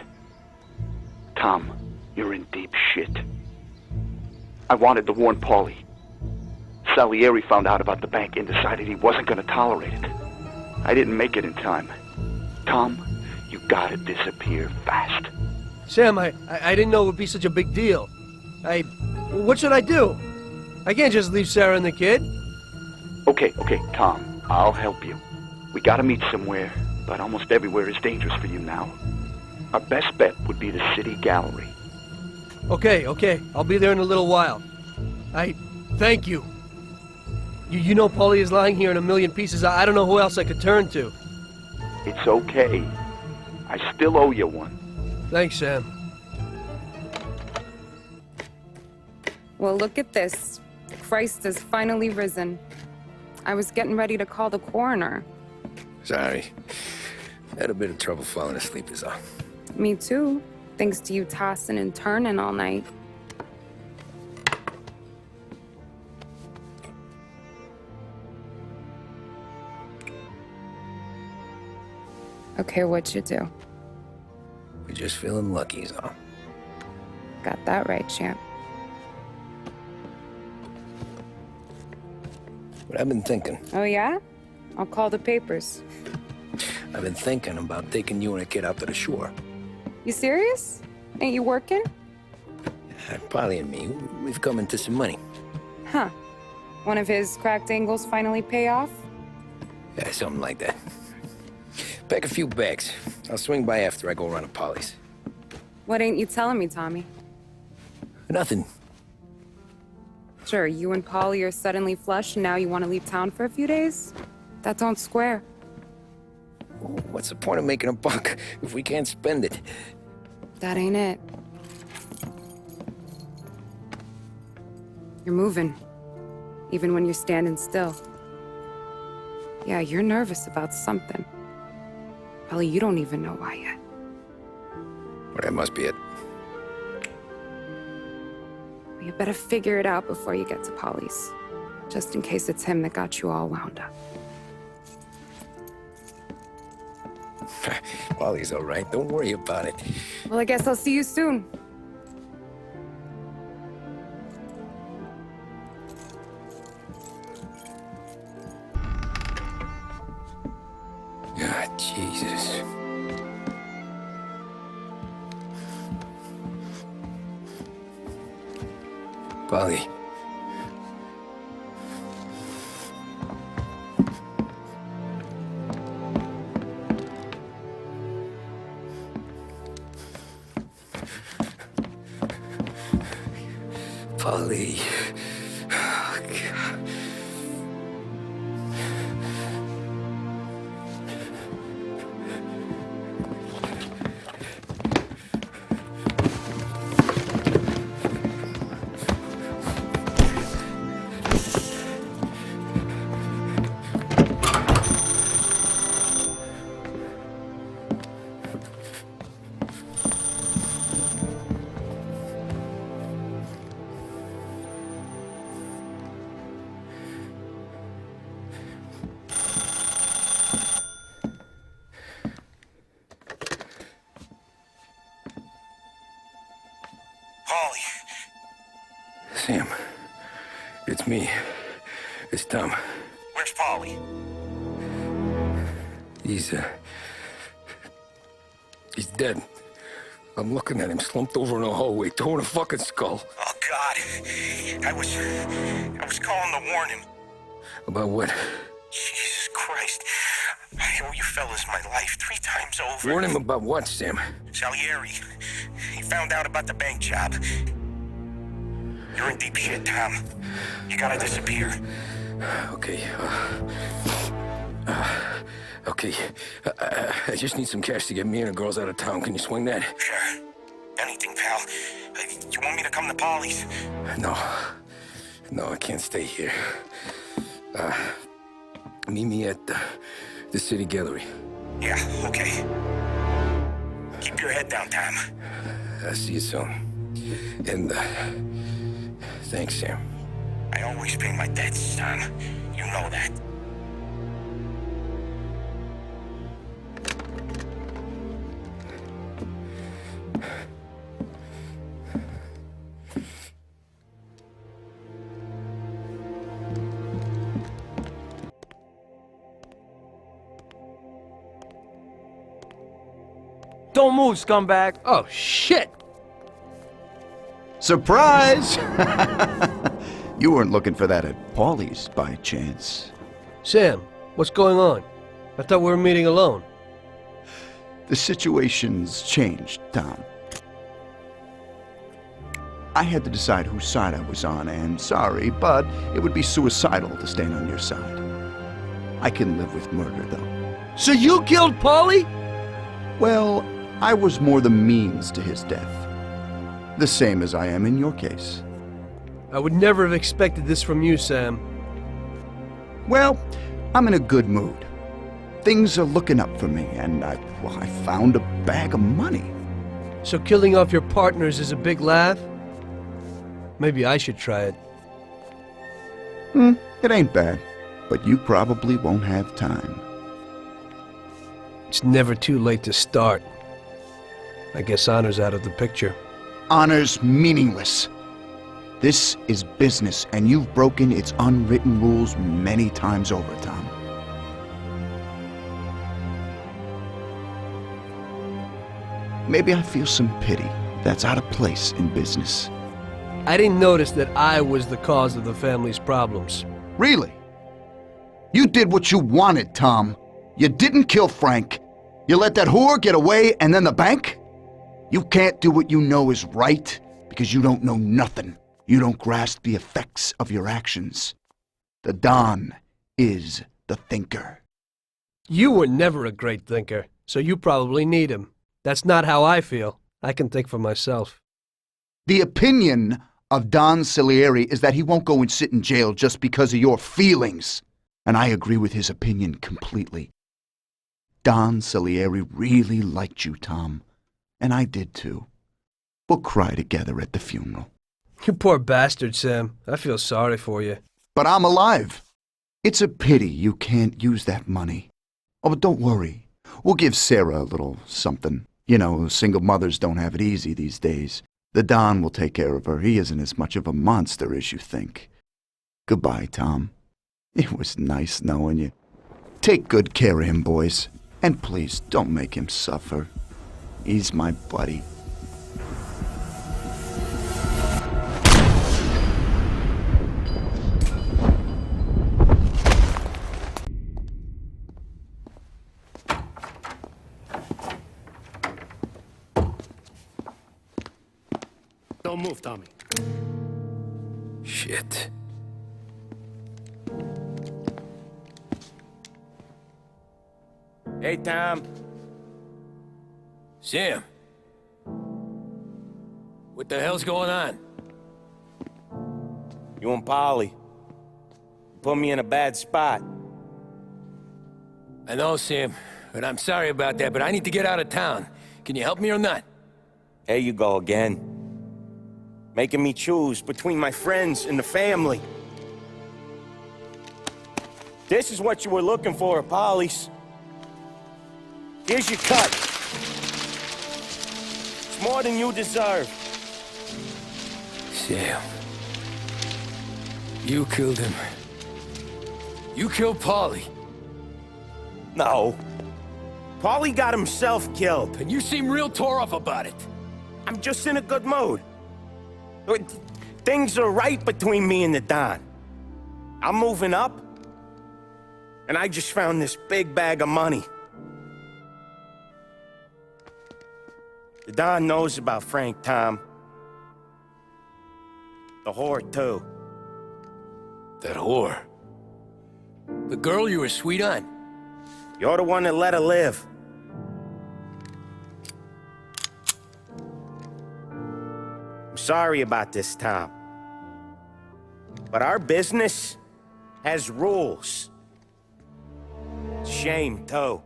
Tom, you're in deep shit. I wanted to warn Paulie. Salieri found out about the bank and decided he wasn't going to tolerate it. I didn't make it in time. Tom, you gotta disappear fast. Sam, I didn't know it would be such a big deal. What should I do? I can't just leave Sarah and the kid. Okay, Tom, I'll help you. We gotta meet somewhere, but almost everywhere is dangerous for you now. Our best bet would be the city gallery. Okay, I'll be there in a little while. Thank you. You know Paulie is lying here in a million pieces. I don't know who else I could turn to. It's okay. I still owe you one. Thanks, Sam. Well, look at this. Christ has finally risen. I was getting ready to call the coroner. Sorry. Had a bit of trouble falling asleep is all. Me too, thanks to you tossing and turning all night. Okay, what'd you do? We're just feeling lucky is all. Got that right, champ. But I've been thinking. Oh, yeah? I'll call the papers. I've been thinking about taking you and a kid out to the shore. You serious? Ain't you working? Polly and me, we've come into some money. Huh. One of his cracked angles finally pay off? Yeah, something like that. Pack a few bags. I'll swing by after I go around to Polly's. What ain't you telling me, Tommy? Nothing. Sure, you and Polly are suddenly flush and now you want to leave town for a few days? That don't square. What's the point of making a buck if we can't spend it? That ain't it. You're moving, even when you're standing still. Yeah, you're nervous about something. Probably you don't even know why yet. Well, that must be it. You better figure it out before you get to Polly's, just in case it's him that got you all wound up. Polly's all right. Don't worry about it. Well, I guess I'll see you soon. Ah, Jesus. Polly. Polly. Oh, God. Sam, it's me. It's Tom. Where's Paulie? He's dead. I'm looking at him slumped over in the hallway, towing a fucking skull. Oh, God. I was calling to warn him. About what? Jesus Christ. I owe you fellas my life 3 times over. Warn him about what, Sam? Salieri. He found out about the bank job. You're in deep shit, Tom. You gotta disappear. Okay. Okay. I just need some cash to get me and the girls out of town. Can you swing that? Sure. Anything, pal. You want me to come to Polly's? No. No, I can't stay here. Meet me at the city gallery. Yeah, okay. Keep your head down, Tom. I'll see you soon. And, thanks, Sam. I always pay my debts, Tom. You know that. Don't move, scumbag! Oh, shit! Surprise! You weren't looking for that at Paulie's by chance. Sam, what's going on? I thought we were meeting alone. The situation's changed, Tom. I had to decide whose side I was on, and sorry, but it would be suicidal to stand on your side. I can live with murder, though. So you killed Paulie? Well, I was more the means to his death. The same as I am in your case. I would never have expected this from you, Sam. Well, I'm in a good mood. Things are looking up for me, and I found a bag of money. So killing off your partners is a big laugh? Maybe I should try it. It ain't bad, but you probably won't have time. It's never too late to start. I guess honor's out of the picture. Honor's meaningless. This is business, and you've broken its unwritten rules many times over, Tom. Maybe I feel some pity. That's out of place in business. I didn't notice that I was the cause of the family's problems. Really? You did what you wanted, Tom. You didn't kill Frank. You let that whore get away, and then the bank? You can't do what you know is right because you don't know nothing. You don't grasp the effects of your actions. The Don is the thinker. You were never a great thinker, so you probably need him. That's not how I feel. I can think for myself. The opinion of Don Salieri is that he won't go and sit in jail just because of your feelings. And I agree with his opinion completely. Don Salieri really liked you, Tom. And I did too. We'll cry together at the funeral. You poor bastard, Sam. I feel sorry for you. But I'm alive. It's a pity you can't use that money. Oh, but don't worry. We'll give Sarah a little something. You know, single mothers don't have it easy these days. The Don will take care of her. He isn't as much of a monster as you think. Goodbye, Tom. It was nice knowing you. Take good care of him, boys. And please, don't make him suffer. He's my buddy. Don't move, Tommy. Shit. Hey, Tom. Sam. What the hell's going on? You and Polly. Put me in a bad spot. I know, Sam, and I'm sorry about that, but I need to get out of town. Can you help me or not? There you go again. Making me choose between my friends and the family. This is what you were looking for at Polly's. Here's your cut. It's more than you deserve. Sam. You killed him. You killed Paulie. No. Paulie got himself killed. And you seem real tore up about it. I'm just in a good mood. Things are right between me and the Don. I'm moving up, and I just found this big bag of money. The Don knows about Frank, Tom. The whore, too. That whore? The girl you were sweet on? You're the one that let her live. I'm sorry about this, Tom. But our business has rules. Shame, too.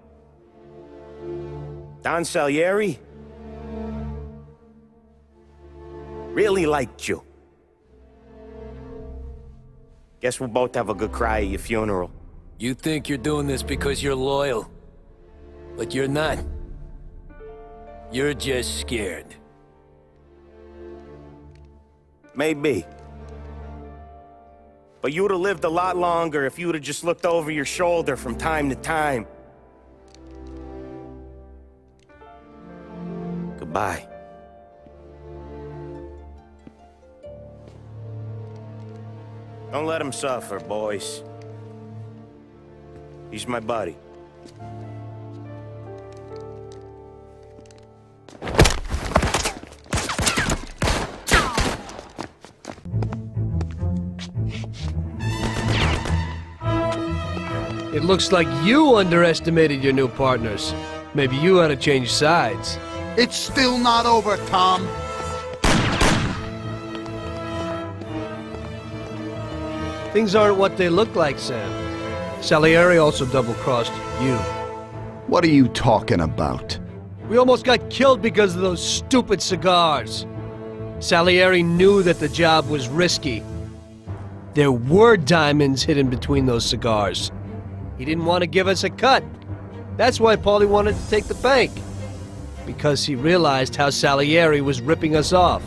Don Salieri really liked you. Guess we'll both have a good cry at your funeral. You think you're doing this because you're loyal, but you're not. You're just scared. Maybe. But you'd have lived a lot longer if you'd have just looked over your shoulder from time to time. Goodbye. Don't let him suffer, boys. He's my buddy. It looks like you underestimated your new partners. Maybe you ought to change sides. It's still not over, Tom. Things aren't what they look like, Sam. Salieri also double-crossed you. What are you talking about? We almost got killed because of those stupid cigars. Salieri knew that the job was risky. There were diamonds hidden between those cigars. He didn't want to give us a cut. That's why Paulie wanted to take the bank. Because he realized how Salieri was ripping us off.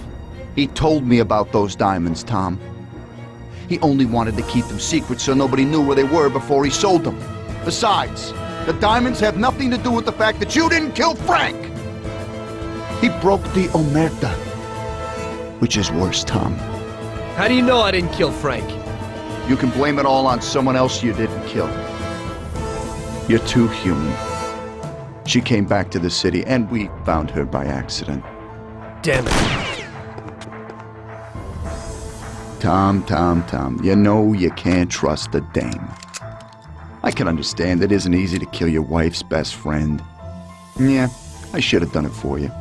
He told me about those diamonds, Tom. He only wanted to keep them secret so nobody knew where they were before he sold them. Besides, the diamonds have nothing to do with the fact that you didn't kill Frank! He broke the omerta. Which is worse, Tom. How do you know I didn't kill Frank? You can blame it all on someone else you didn't kill. You're too human. She came back to the city, and we found her by accident. Damn it. Tom, you know you can't trust a dame. I can understand it isn't easy to kill your wife's best friend. Yeah, I should have done it for you.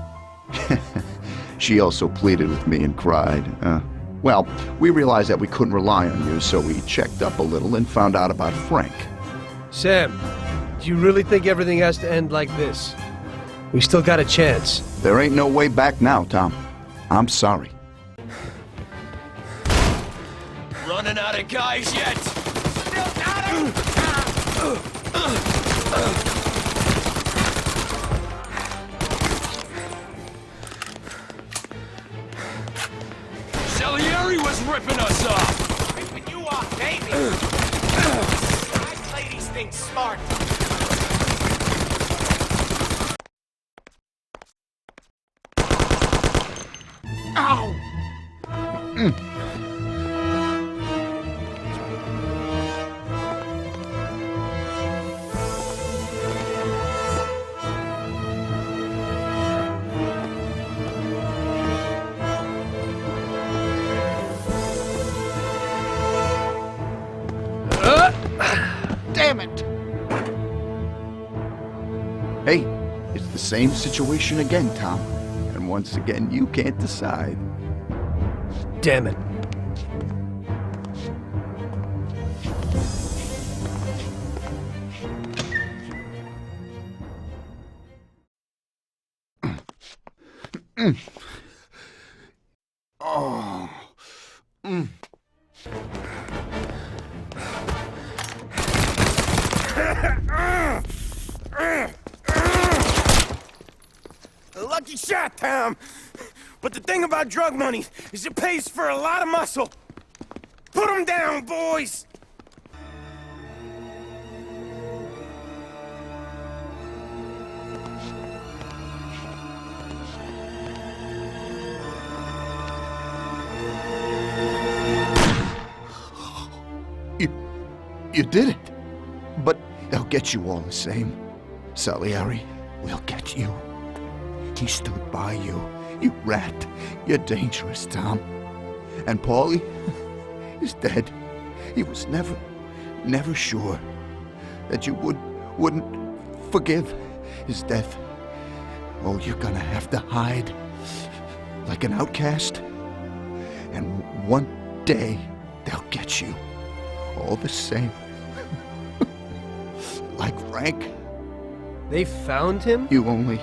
She also pleaded with me and cried. Well, we realized that we couldn't rely on you, so we checked up a little and found out about Frank. Sam, do you really think everything has to end like this? We still got a chance. There ain't no way back now, Tom. I'm sorry. Running out of guys yet? Salieri was ripping us off! Ripping you off, baby! I play these things smart. Ow! Damn it! Hey, it's the same situation again, Tom. And once again, you can't decide. Damn it. Oh. A lucky shot, Tom. But the thing about drug money is it pays for a lot of muscle. Put them down, boys! You did it. But they'll get you all the same. Salieri will get you. He stood by you. You rat. You're dangerous, Tom. And Paulie is dead. He was never sure that you wouldn't forgive his death. Oh, you're gonna have to hide like an outcast. And one day, they'll get you. All the same. Like Frank. They found him? You only,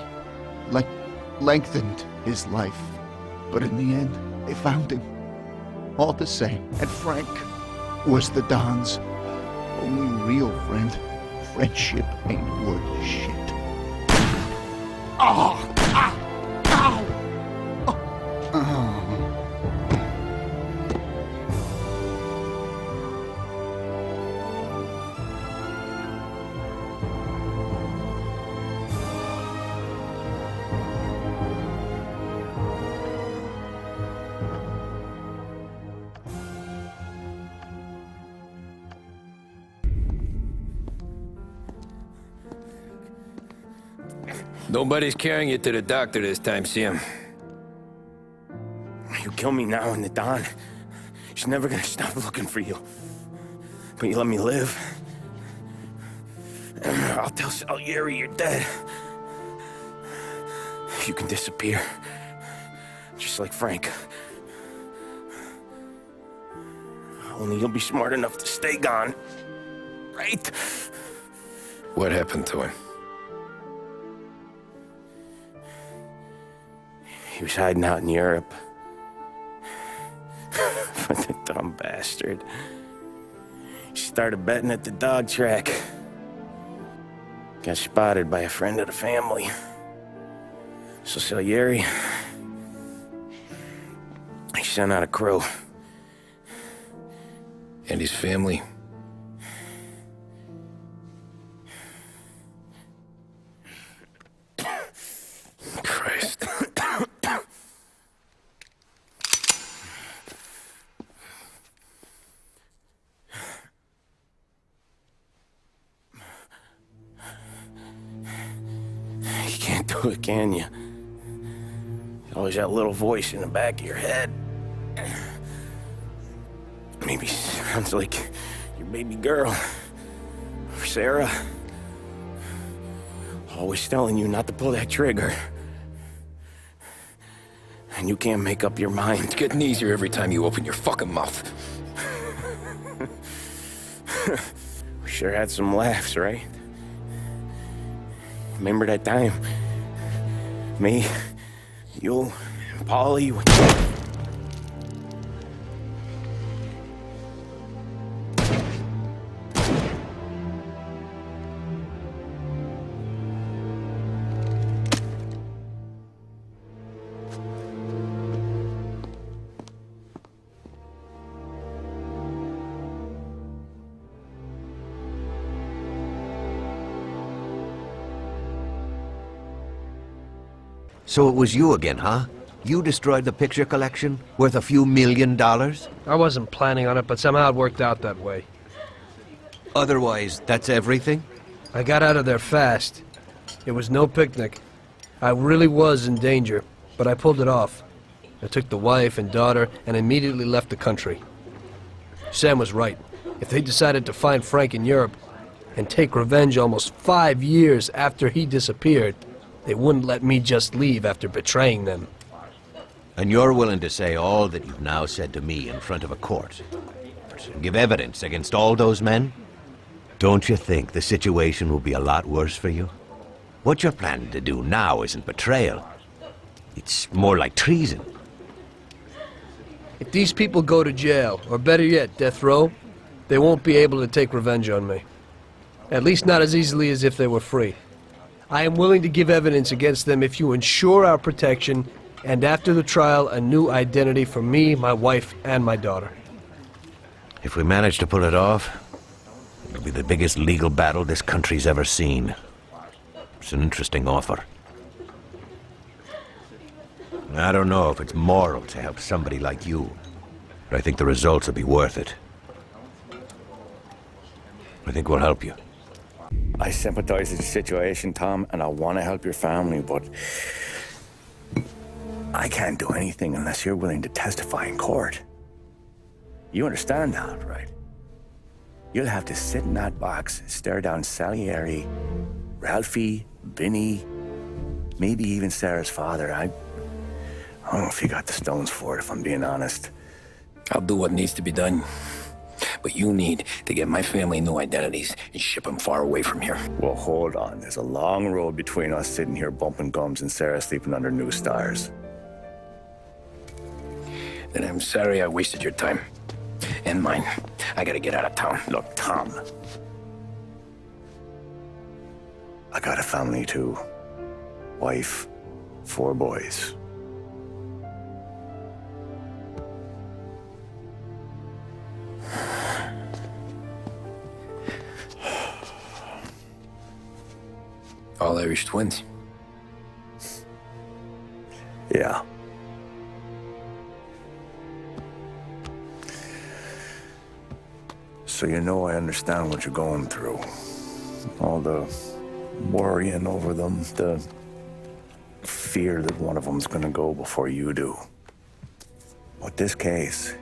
lengthened his life. But in the end, they found him. All the same. And Frank was the Don's only real friend. Friendship ain't worth shit. Oh! Ah! Ow! Oh! Oh. Nobody's carrying you to the doctor this time, Sam. You kill me now and the Don. She's never gonna stop looking for you. But you let me live. I'll tell Salieri you're dead. You can disappear. Just like Frank. Only you'll be smart enough to stay gone. Right? What happened to him? He was hiding out in Europe. But the dumb bastard. He started betting at the dog track. Got spotted by a friend of the family. So Salieri, he sent out a crew. And his family? Christ. You can't do it, can you? There's always that little voice in the back of your head. Maybe sounds like your baby girl. Or Sarah. Always telling you not to pull that trigger. And you can't make up your mind. It's getting easier every time you open your fucking mouth. We sure had some laughs, right? Remember that time? Me, you, and Polly. So it was you again, huh? You destroyed the picture collection, worth a few $1 million? I wasn't planning on it, but somehow it worked out that way. Otherwise, that's everything? I got out of there fast. It was no picnic. I really was in danger, but I pulled it off. I took the wife and daughter and immediately left the country. Sam was right. If they decided to find Frank in Europe and take revenge almost 5 years after he disappeared, they wouldn't let me just leave after betraying them. And you're willing to say all that you've now said to me in front of a court? Give evidence against all those men? Don't you think the situation will be a lot worse for you? What you're planning to do now isn't betrayal. It's more like treason. If these people go to jail, or better yet, death row, they won't be able to take revenge on me. At least not as easily as if they were free. I am willing to give evidence against them if you ensure our protection, and after the trial, a new identity for me, my wife, and my daughter. If we manage to pull it off, it'll be the biggest legal battle this country's ever seen. It's an interesting offer. I don't know if it's moral to help somebody like you, but I think the results will be worth it. I think we'll help you. I sympathize with the situation, Tom, and I want to help your family, but I can't do anything unless you're willing to testify in court. You understand that, right? You'll have to sit in that box, stare down Salieri, Ralphie, Vinny, maybe even Sarah's father. I don't know if you got the stones for it, if I'm being honest. I'll do what needs to be done. But you need to get my family new identities and ship them far away from here. Well, hold on. There's a long road between us sitting here bumping gums and Sarah sleeping under new stars. Then I'm sorry I wasted your time. And mine. I gotta get out of town. Look, Tom. I got a family too. Wife, 4 boys. All Irish twins. Yeah. So you know I understand what you're going through. All the worrying over them, the fear that one of them's gonna go before you do. But this case,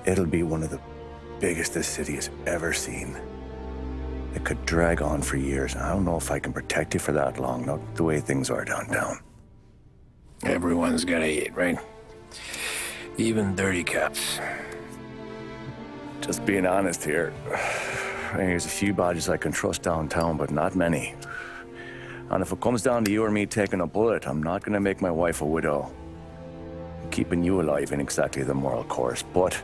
it'll be one of the biggest this city has ever seen. It could drag on for years. I don't know if I can protect you for that long, not the way things are downtown. Everyone's gotta eat, right? Even dirty cops. Just being honest here. There's a few badges I can trust downtown, but not many. And if it comes down to you or me taking a bullet, I'm not gonna make my wife a widow. Keeping you alive ain't exactly the moral course, but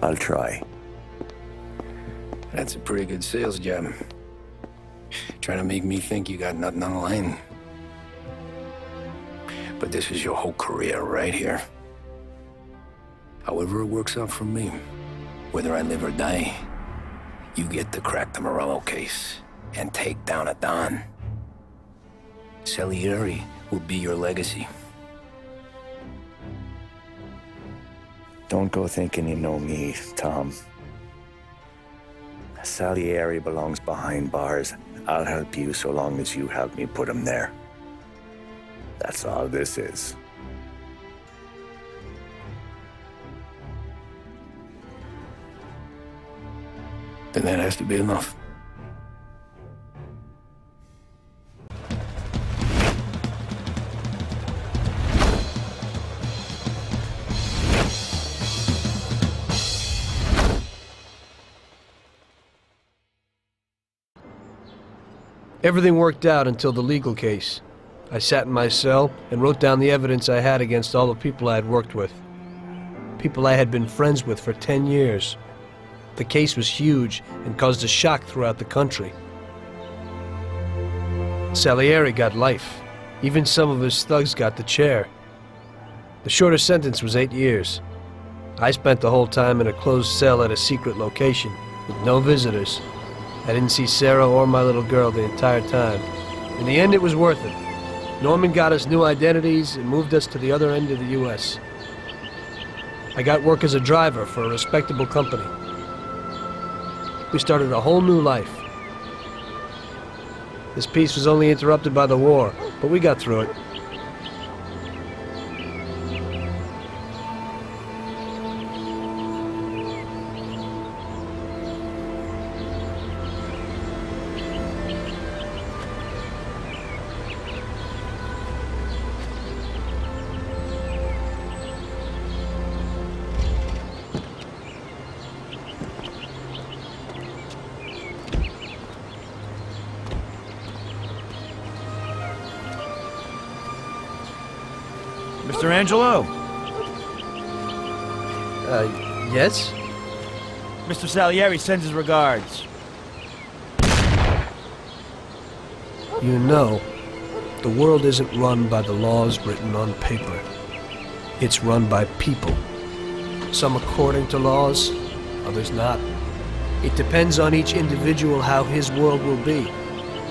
I'll try. That's a pretty good sales job. Trying to make me think you got nothing on the line. But this is your whole career right here. However it works out for me, whether I live or die, you get to crack the Morello case and take down a Don. Salieri will be your legacy. Don't go thinking you know me, Tom. Salieri belongs behind bars. I'll help you so long as you help me put him there. That's all this is. Then that has to be enough. Everything worked out until the legal case. I sat in my cell and wrote down the evidence I had against all the people I had worked with. People I had been friends with for 10 years. The case was huge and caused a shock throughout the country. Salieri got life. Even some of his thugs got the chair. The shortest sentence was 8 years. I spent the whole time in a closed cell at a secret location, with no visitors. I didn't see Sarah or my little girl the entire time. In the end, it was worth it. Norman got us new identities and moved us to the other end of the U.S. I got work as a driver for a respectable company. We started a whole new life. This peace was only interrupted by the war, but we got through it. Mr. Angelo? Yes? Mr. Salieri sends his regards. You know, the world isn't run by the laws written on paper. It's run by people. Some according to laws, others not. It depends on each individual how his world will be,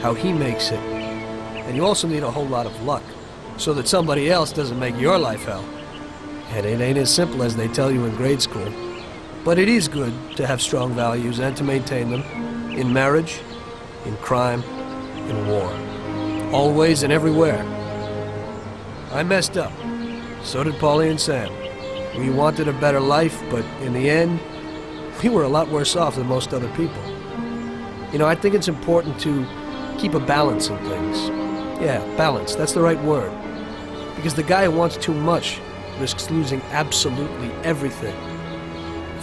how he makes it. And you also need a whole lot of luck, so that somebody else doesn't make your life hell. And it ain't as simple as they tell you in grade school. But it is good to have strong values and to maintain them, in marriage, in crime, in war. Always and everywhere. I messed up. So did Paulie and Sam. We wanted a better life, but in the end, we were a lot worse off than most other people. You know, I think it's important to keep a balance in things. Yeah, balance, that's the right word. Because the guy who wants too much risks losing absolutely everything.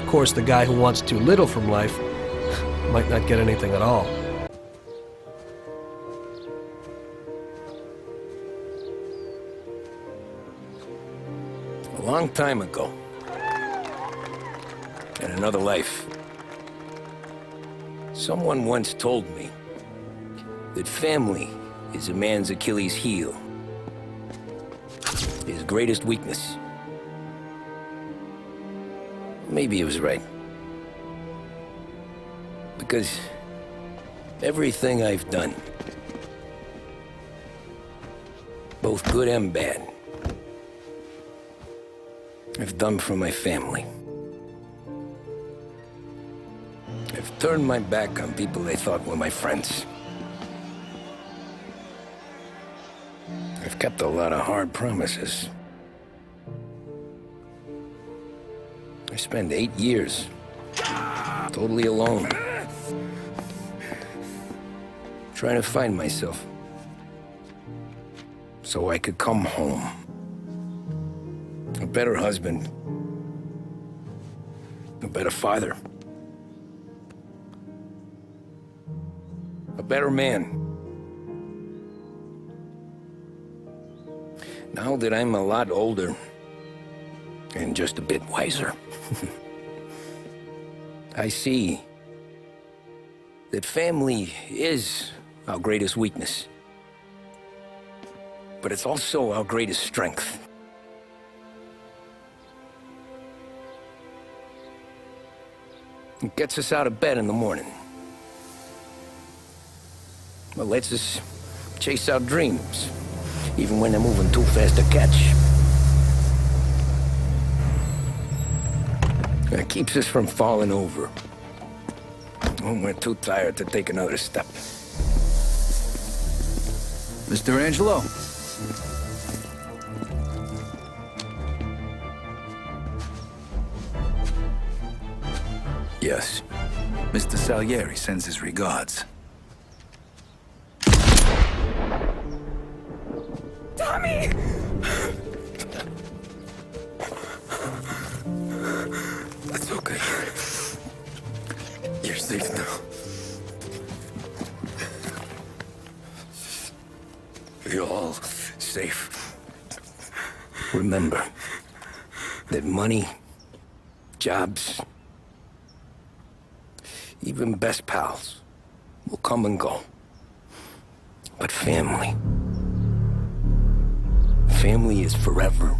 Of course, the guy who wants too little from life might not get anything at all. A long time ago, in another life, someone once told me that family is a man's Achilles heel, his greatest weakness. Maybe he was right. Because everything I've done, both good and bad, I've done for my family. I've turned my back on people they thought were my friends. I've kept a lot of hard promises. I spent 8 years totally alone, trying to find myself so I could come home. A better husband, a better father, a better man. Now that I'm a lot older and just a bit wiser, I see that family is our greatest weakness, but it's also our greatest strength. It gets us out of bed in the morning. It lets us chase our dreams, even when they're moving too fast to catch. It keeps us from falling over when we're too tired to take another step. Mr. Angelo. Yes. Mr. Salieri sends his regards. Tommy! That's okay. You're safe now. You're all safe. Remember that money, jobs, even best pals will come and go. But family is forever.